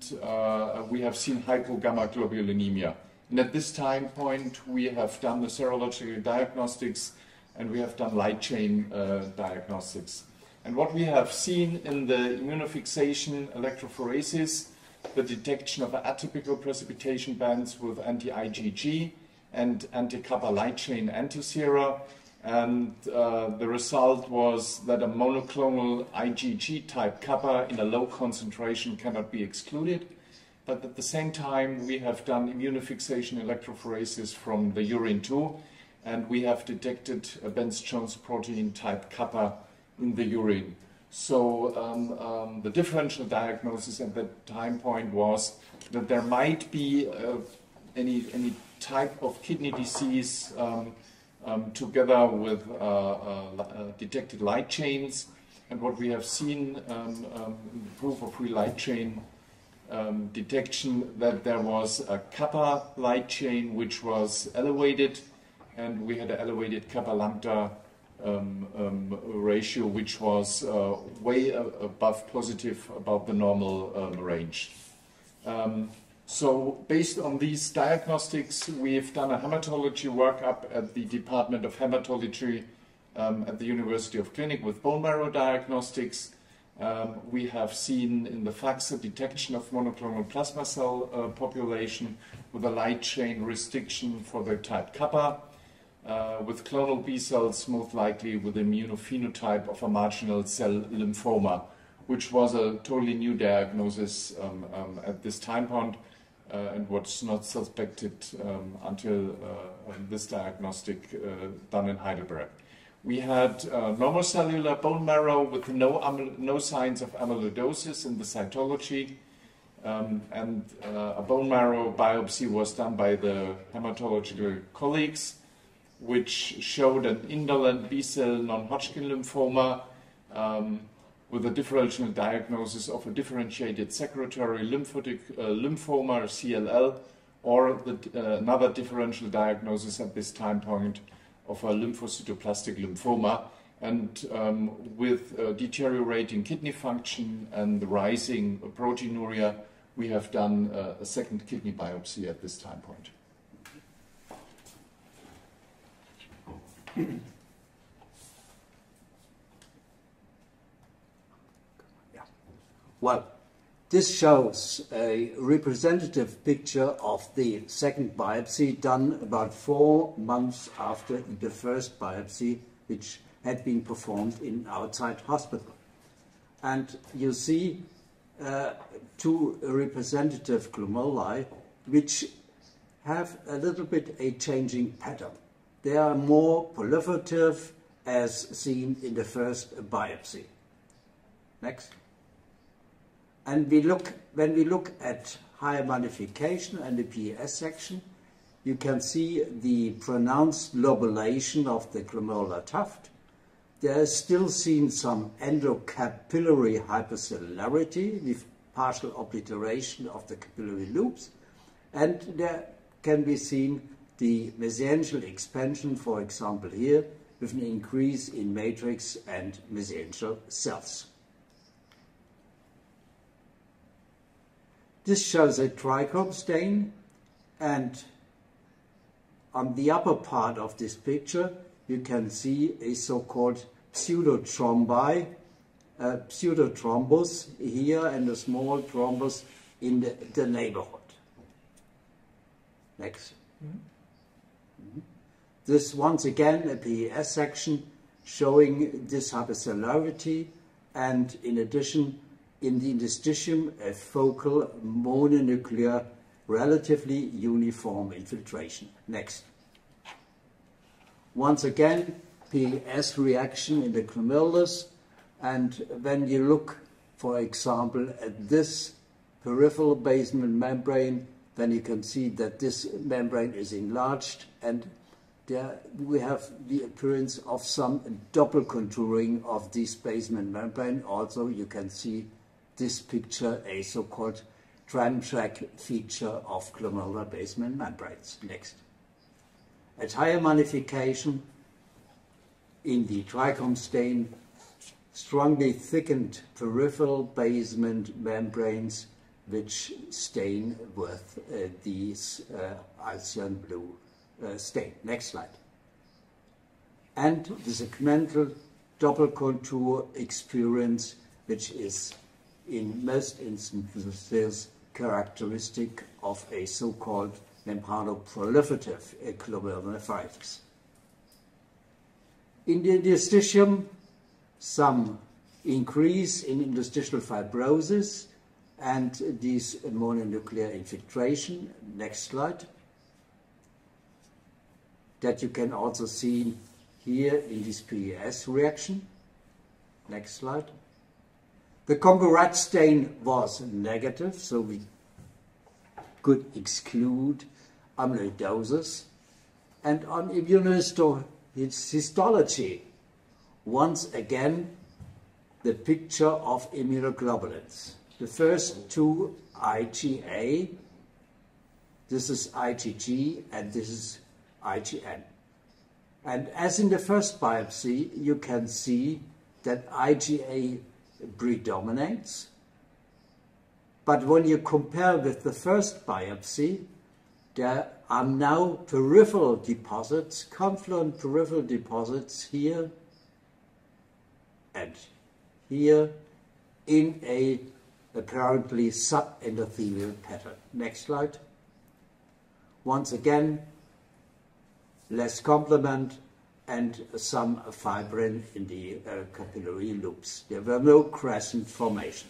we have seen hypogammaglobulinemia. And at this time point, we have done the serological diagnostics and we have done light chain diagnostics. And what we have seen in the immunofixation electrophoresis, the detection of atypical precipitation bands with anti-IgG and anti-kappa light chain antisera. And the result was that a monoclonal IgG type kappa in a low concentration cannot be excluded. But at the same time, we have done immunofixation electrophoresis from the urine too, and we have detected a Benz-Jones protein type kappa in the urine. So the differential diagnosis at that time point was that there might be any type of kidney disease together with detected light chains. And what we have seen proof of free light chain detection, that there was a kappa light chain which was elevated, and we had an elevated kappa lambda ratio which was way above positive, above the normal range. So based on these diagnostics, we've done a hematology workup at the Department of Hematology at the University of Clinic with bone marrow diagnostics. We have seen in the FACS detection of monoclonal plasma cell population with a light chain restriction for the type kappa, with clonal B cells most likely with immunophenotype of a marginal cell lymphoma, which was a totally new diagnosis at this time point and was not suspected until this diagnostic done in Heidelberg. We had normal cellular bone marrow with no signs of amyloidosis in the cytology, and a bone marrow biopsy was done by the hematological colleagues, which showed an indolent B-cell non-Hodgkin lymphoma with a differential diagnosis of a differentiated secretory lymphotic lymphoma, or CLL, or another differential diagnosis at this time point of a lymphocytoplastic lymphoma, and with deteriorating kidney function and rising proteinuria, we have done a second kidney biopsy at this time point. Well, this shows a representative picture of the second biopsy done about 4 months after the first biopsy, which had been performed in outside hospital. And you see two representative glomeruli which have a little bit a changing pattern. They are more proliferative as seen in the first biopsy. Next. And when we look at higher magnification and the PES section, you can see the pronounced lobulation of the glomerular tuft. There is still seen some endocapillary hypercellularity with partial obliteration of the capillary loops, and there can be seen the mesangial expansion, for example here, with an increase in matrix and mesangial cells. This shows a trichome stain, and on the upper part of this picture you can see a so-called pseudothrombus here and a small thrombus in the neighborhood. Next. This once again a PES section showing this hypercellularity, and in addition in the interstitium a focal mononuclear relatively uniform infiltration. Next. Once again PES reaction in the glomerulus, and when you look for example at this peripheral basement membrane, then you can see that this membrane is enlarged, and there we have the appearance of some double contouring of this basement membrane. Also, you can see this picture, a so-called tram-track feature of glomerular basement membranes. Next. At higher magnification, in the trichome stain, strongly thickened peripheral basement membranes which stain with these Alcyon blue stain. Next slide. And the segmental double contour experience, which is in most instances characteristic of a so-called membranoproliferative glomerulonephritis. In the interstitium, some increase in interstitial fibrosis and this mononuclear infiltration. Next slide. That you can also see here in this PES reaction. Next slide. The Congo-Rat stain was negative, so we could exclude amyloidosis. And on immunohistology, once again, the picture of immunoglobulins. The first two IgA, this is IgG, and this is IgN. And as in the first biopsy, you can see that IgA predominates. But when you compare with the first biopsy, there are now peripheral deposits, confluent peripheral deposits here and here in a apparently subendothelial pattern. Next slide. Once again, less complement and some fibrin in the capillary loops. There were no crescent formation.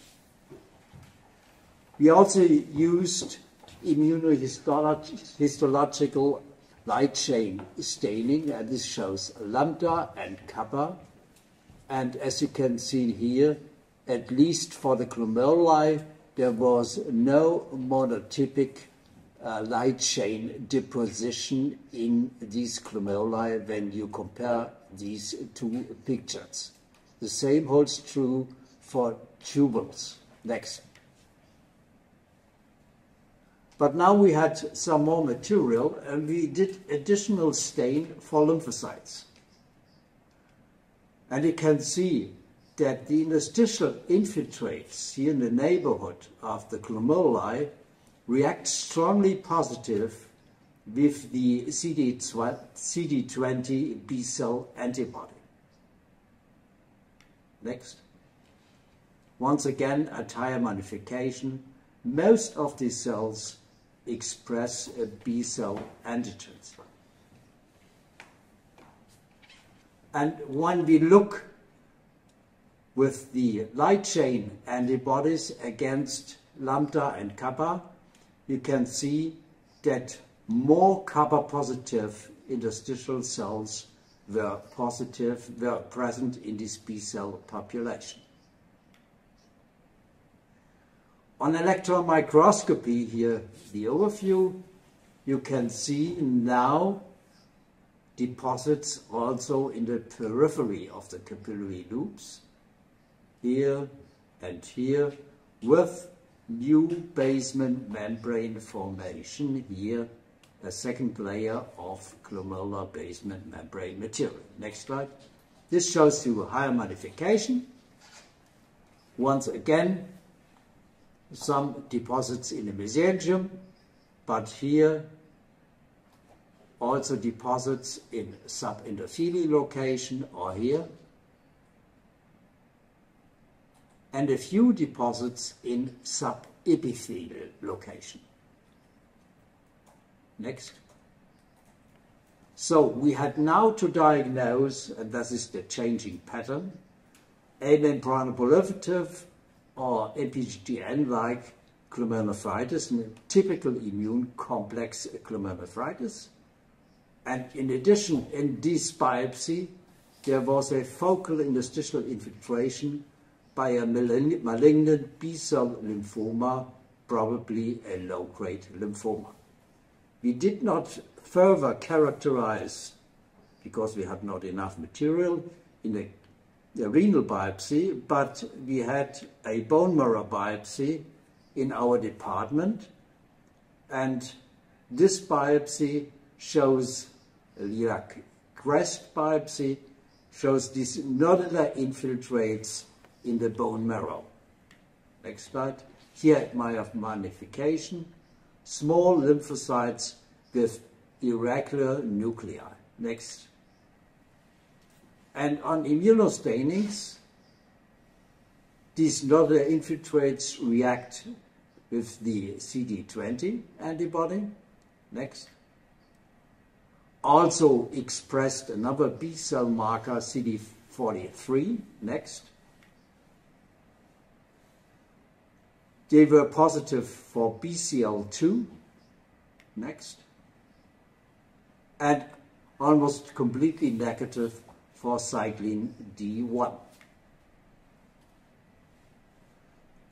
We also used immunohistological light chain staining, and this shows lambda and kappa. And as you can see here, at least for the glomeruli, there was no monotypic light chain deposition in these glomeruli when you compare these two pictures. The same holds true for tubules. Next. But now we had some more material and we did additional stain for lymphocytes. And you can see that the interstitial infiltrates here in the neighborhood of the glomeruli react strongly positive with the CD20 B-cell antibody. Next. Once again, at higher magnification, most of these cells express B-cell antigens. And when we look with the light chain antibodies against lambda and kappa, you can see that more kappa-positive interstitial cells were present in this B-cell population. On electron microscopy, here the overview, you can see now deposits also in the periphery of the capillary loops, here and here, with new basement membrane formation, here a second layer of glomerular basement membrane material. Next slide. This shows you higher magnification. Once again, some deposits in the mesenterium, but here also deposits in subendothelial location or here, and a few deposits in subepithelial location. Next. So we had now to diagnose, and this is the changing pattern, a membranoproliferative or MPGN-like glomerulonephritis, a typical immune complex glomerulonephritis. And in addition, in this biopsy, there was a focal interstitial infiltration by a malignant B-cell lymphoma, probably a low-grade lymphoma. We did not further characterize because we had not enough material in the renal biopsy, but we had a bone marrow biopsy in our department, and this biopsy shows, a crest biopsy shows these nodular infiltrates in the bone marrow. Next slide. Here I have magnification, small lymphocytes with irregular nuclei. Next. And on immunostainings, these nodular infiltrates react with the CD20 antibody. Next. Also expressed another B-cell marker, CD43. Next. They were positive for BCL2. Next. And almost completely negative for cyclin D1.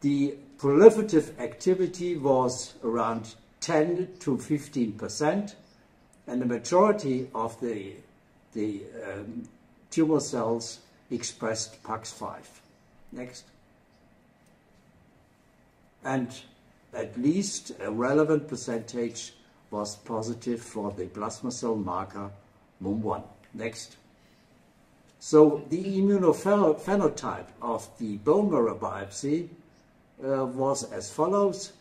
The proliferative activity was around 10 to 15%, and the majority of the tumor cells expressed PAX5. Next. And at least a relevant percentage was positive for the plasma cell marker MUM1. Next. So the immunophenotype of the bone marrow biopsy was as follows.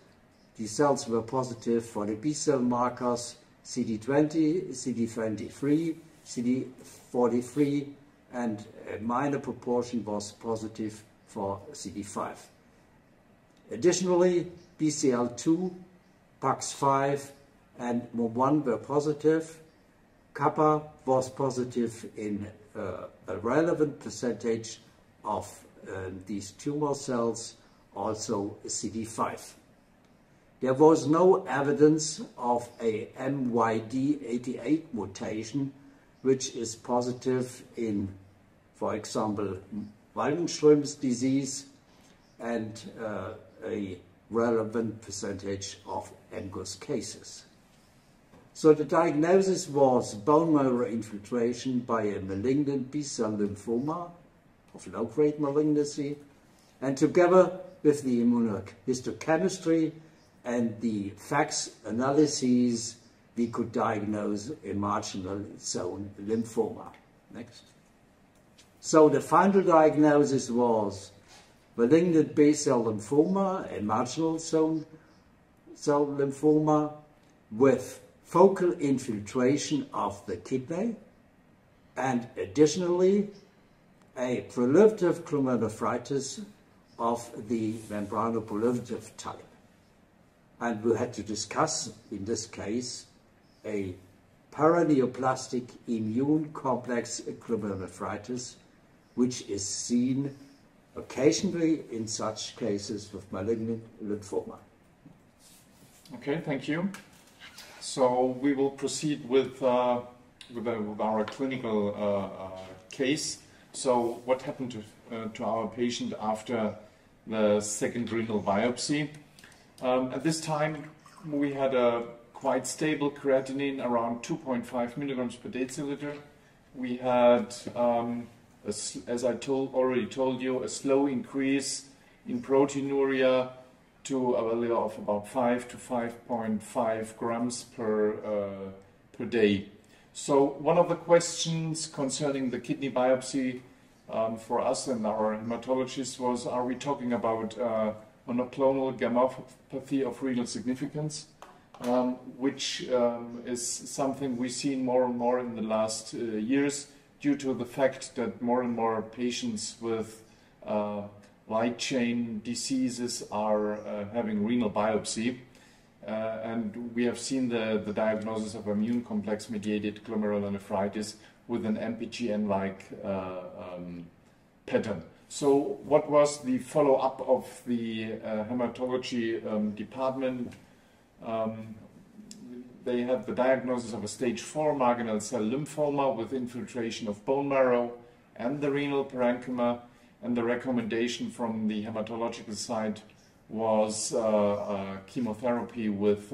The cells were positive for the B-cell markers CD20, CD23, CD43, and a minor proportion was positive for CD5. Additionally, BCL2, PAX5, and MUM1 were positive. Kappa was positive in a relevant percentage of these tumor cells, also CD5. There was no evidence of a MYD88 mutation, which is positive in, for example, Waldenström's disease, and a relevant percentage of MGUS cases. So the diagnosis was bone marrow infiltration by a malignant B-cell lymphoma of low-grade malignancy, and together with the immunohistochemistry and the FACS analyses, we could diagnose a marginal zone lymphoma. Next. So the final diagnosis was malignant B-cell lymphoma, a marginal zone cell lymphoma with focal infiltration of the kidney, and additionally a proliferative glomerulonephritis of the membranoproliferative type. And we had to discuss, in this case, a paraneoplastic immune complex glomerulonephritis, which is seen occasionally in such cases with malignant lymphoma. Okay, thank you. So we will proceed with our clinical case. So what happened to our patient after the second renal biopsy? At this time, we had a quite stable creatinine around 2.5 milligrams per deciliter. We had, as I already told you, a slow increase in proteinuria to a value of about 5 to 5.5 grams per day. So one of the questions concerning the kidney biopsy for us and our hematologists was, are we talking about monoclonal gammopathy of renal significance, which is something we've seen more and more in the last years due to the fact that more and more patients with light chain diseases are having renal biopsy, and we have seen the diagnosis of immune complex mediated glomerulonephritis with an MPGN-like pattern. So what was the follow-up of the hematology department? They had the diagnosis of a stage 4 marginal cell lymphoma with infiltration of bone marrow and the renal parenchyma, and the recommendation from the hematological side was chemotherapy with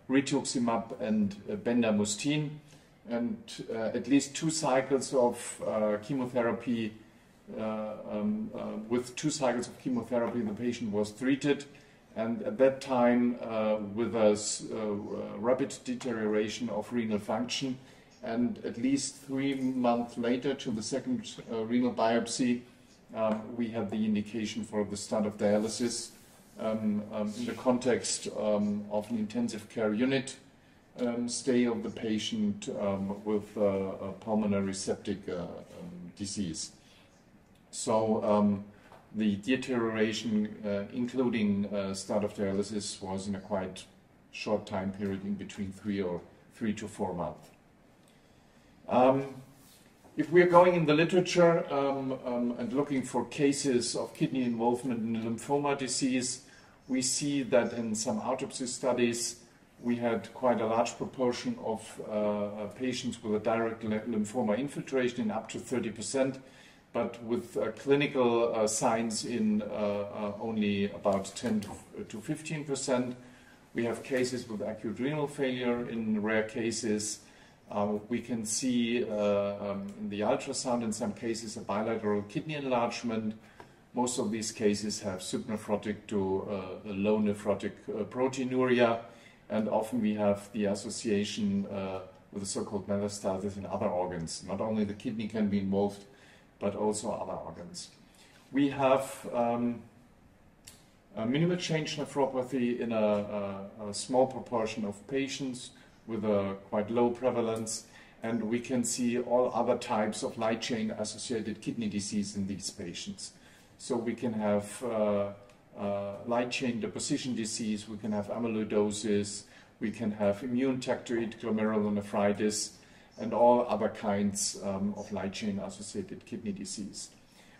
rituximab and bendamustine. and at least 2 cycles of chemotherapy. With 2 cycles of chemotherapy, the patient was treated, and at that time, with a rapid deterioration of renal function, and at least 3 months later, to the second renal biopsy, we had the indication for the start of dialysis in the context of an intensive care unit stay of the patient with a pulmonary septic disease. So the deterioration, including start of dialysis, was in a quite short time period, in between 3 to 4 months. If we are going in the literature and looking for cases of kidney involvement in lymphoma disease, we see that in some autopsy studies we had quite a large proportion of patients with a direct lymphoma infiltration, in up to 30%, but with clinical signs in only about 10 to 15%. We have cases with acute renal failure in rare cases. We can see in the ultrasound in some cases a bilateral kidney enlargement. Most of these cases have subnephrotic to low nephrotic proteinuria, and often we have the association with the so-called metastasis in other organs. Not only the kidney can be involved, but also other organs. We have a minimal change nephropathy in a small proportion of patients with a quite low prevalence, and we can see all other types of light chain associated kidney disease in these patients. So we can have light chain deposition disease, we can have amyloidosis, we can have immune tactoid glomerulonephritis, and all other kinds of light chain associated kidney disease.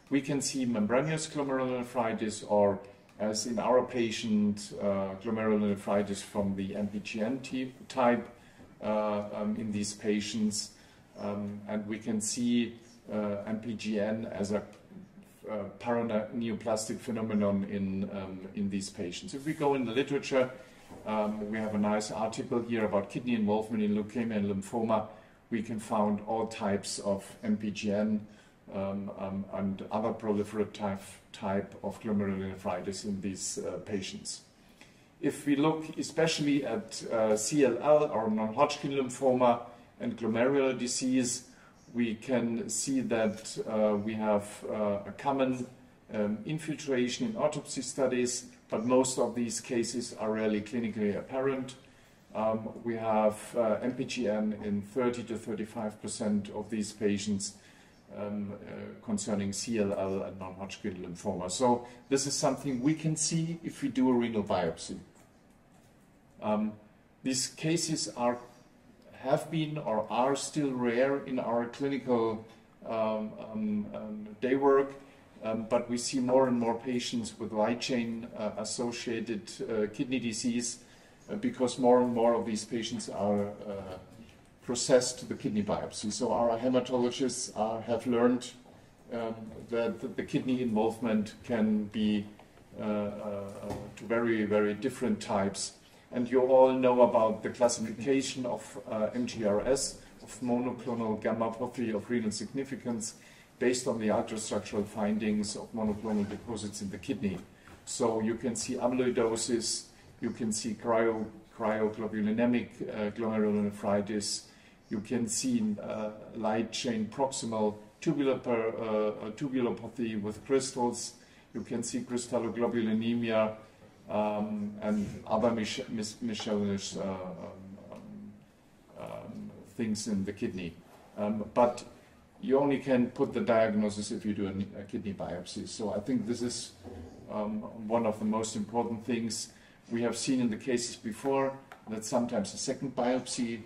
We can see membranous glomerulonephritis, or as in our patient, glomerulonephritis from the MPGN type in these patients, and we can see MPGN as a paraneoplastic phenomenon in these patients. If we go in the literature, we have a nice article here about kidney involvement in leukemia and lymphoma. We can find all types of MPGN and other proliferative type of glomerulonephritis in these patients. If we look especially at CLL, or non-Hodgkin lymphoma, and glomerular disease, we can see that we have a common infiltration in autopsy studies, but most of these cases are rarely clinically apparent. We have MPGN in 30 to 35% of these patients concerning CLL and non-Hodgkin lymphoma. So this is something we can see if we do a renal biopsy. These cases have been or are still rare in our clinical day work, but we see more and more patients with light chain associated kidney disease, because more and more of these patients are processed to the kidney biopsy. So our hematologists have learned that the kidney involvement can be to very, very different types. And you all know about the classification of MGRS, of monoclonal gammopathy of renal significance, based on the ultrastructural findings of monoclonal deposits in the kidney. So you can see amyloidosis, you can see cryoglobulinemic glomerulonephritis, you can see light chain proximal tubulopathy with crystals, you can see crystalloglobulinemia, and other miscellaneous things in the kidney. But you only can put the diagnosis if you do a kidney biopsy. So I think this is one of the most important things. We have seen in the cases before that sometimes a second biopsy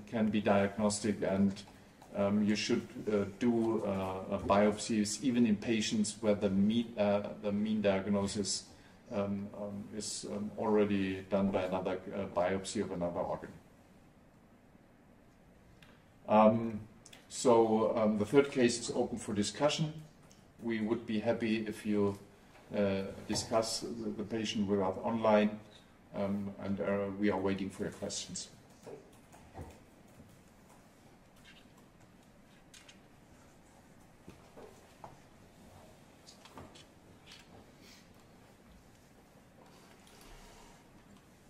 can be diagnostic, and you should do biopsies even in patients where the mean diagnosis is already done by another biopsy of another organ. The third case is open for discussion. We would be happy if you discuss the patient with us online, and we are waiting for your questions.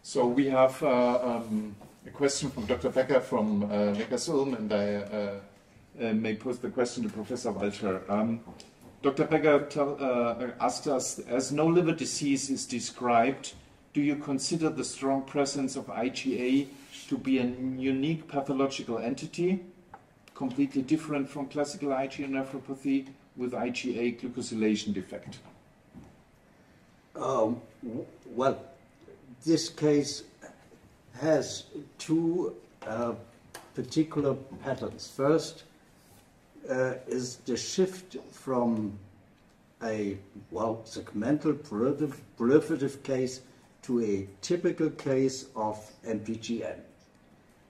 So we have a question from Dr. Becker from Neckarsulm, and I may pose the question to Professor Vjollca. Dr. Becker asked us, as no liver disease is described, do you consider the strong presence of IgA to be a unique pathological entity, completely different from classical IgA nephropathy with IgA glycosylation defect? Well, this case has two particular patterns. First is the shift from a, well, segmental proliferative case to a typical case of MPGN.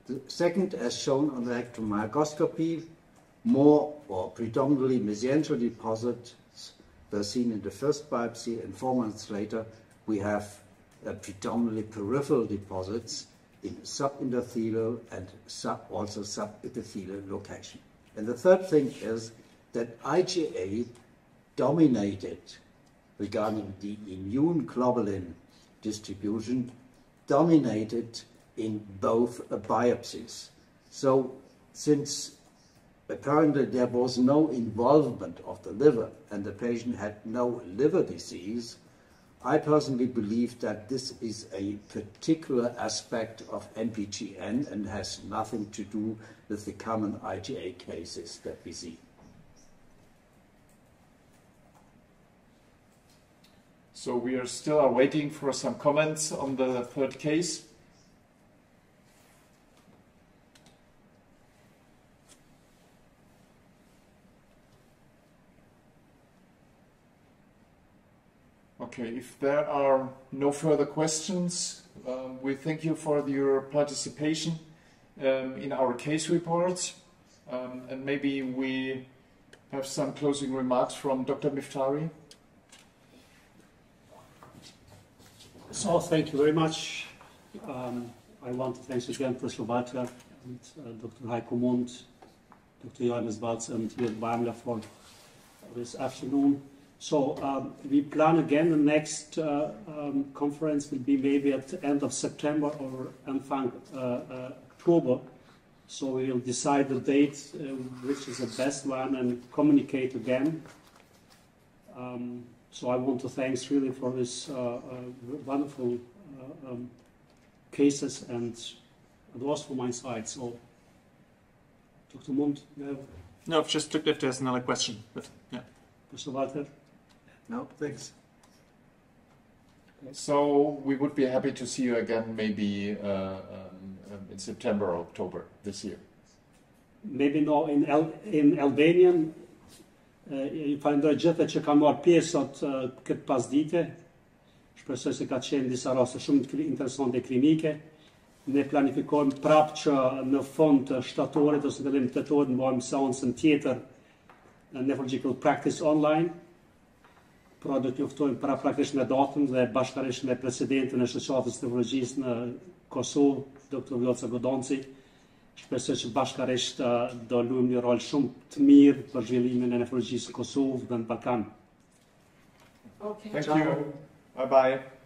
The second, as shown on the electromicroscopy, more or predominantly mesenteric deposits were seen in the first biopsy, and 4 months later we have predominantly peripheral deposits in subendothelial and also subepithelial location. And the third thing is that IgA dominated regarding the immune globulin distribution, dominated in both biopsies. So since apparently there was no involvement of the liver and the patient had no liver disease, I personally believe that this is a particular aspect of MPGN and has nothing to do with the common IgA cases that we see. So we are still waiting for some comments on the third case. Okay, if there are no further questions, we thank you for your participation in our case reports, and maybe we have some closing remarks from Dr. Miftari. So thank you very much. I want to thank again Professor Vjollca and Dr. Heiko Mund, Dr. Johannes Balz, and Jörg Weimler for this afternoon. So we plan again the next conference will be maybe at the end of September or Anfang October. So we will decide the date, which is the best one, and communicate again. So I want to thank really for this wonderful cases, and it was from my side. So, Dr. Mund, you have? No, I've just looked if there's another question. But yeah. Professor Walter? No, thanks. So we would be happy to see you again maybe in September or October this year. Maybe no, in Albanian. Ju falenderoj gjithë që kanë marrë pjesë këtë pasdite. Shpresoj se ka qenë disa raste shumë interesante klinike. Ne planifikojmë prapë që në fund të shtatorit ose në fillim tetorit mbajmë seancën tjetër Nephrological Practice Online. Pra do të njoftojmë paraprakisht me datën dhe bashkërisht me presidentin e shoqatës nefrologjisë në Kosovë, Dr. Vjollca Godanci. Shpresoj që bashkërisht do luajmë një rol shumë të mirë për zhvillimin e nefrologjisë në Kosovë dhe në Ballkan. Okay. Thank you. Bye bye.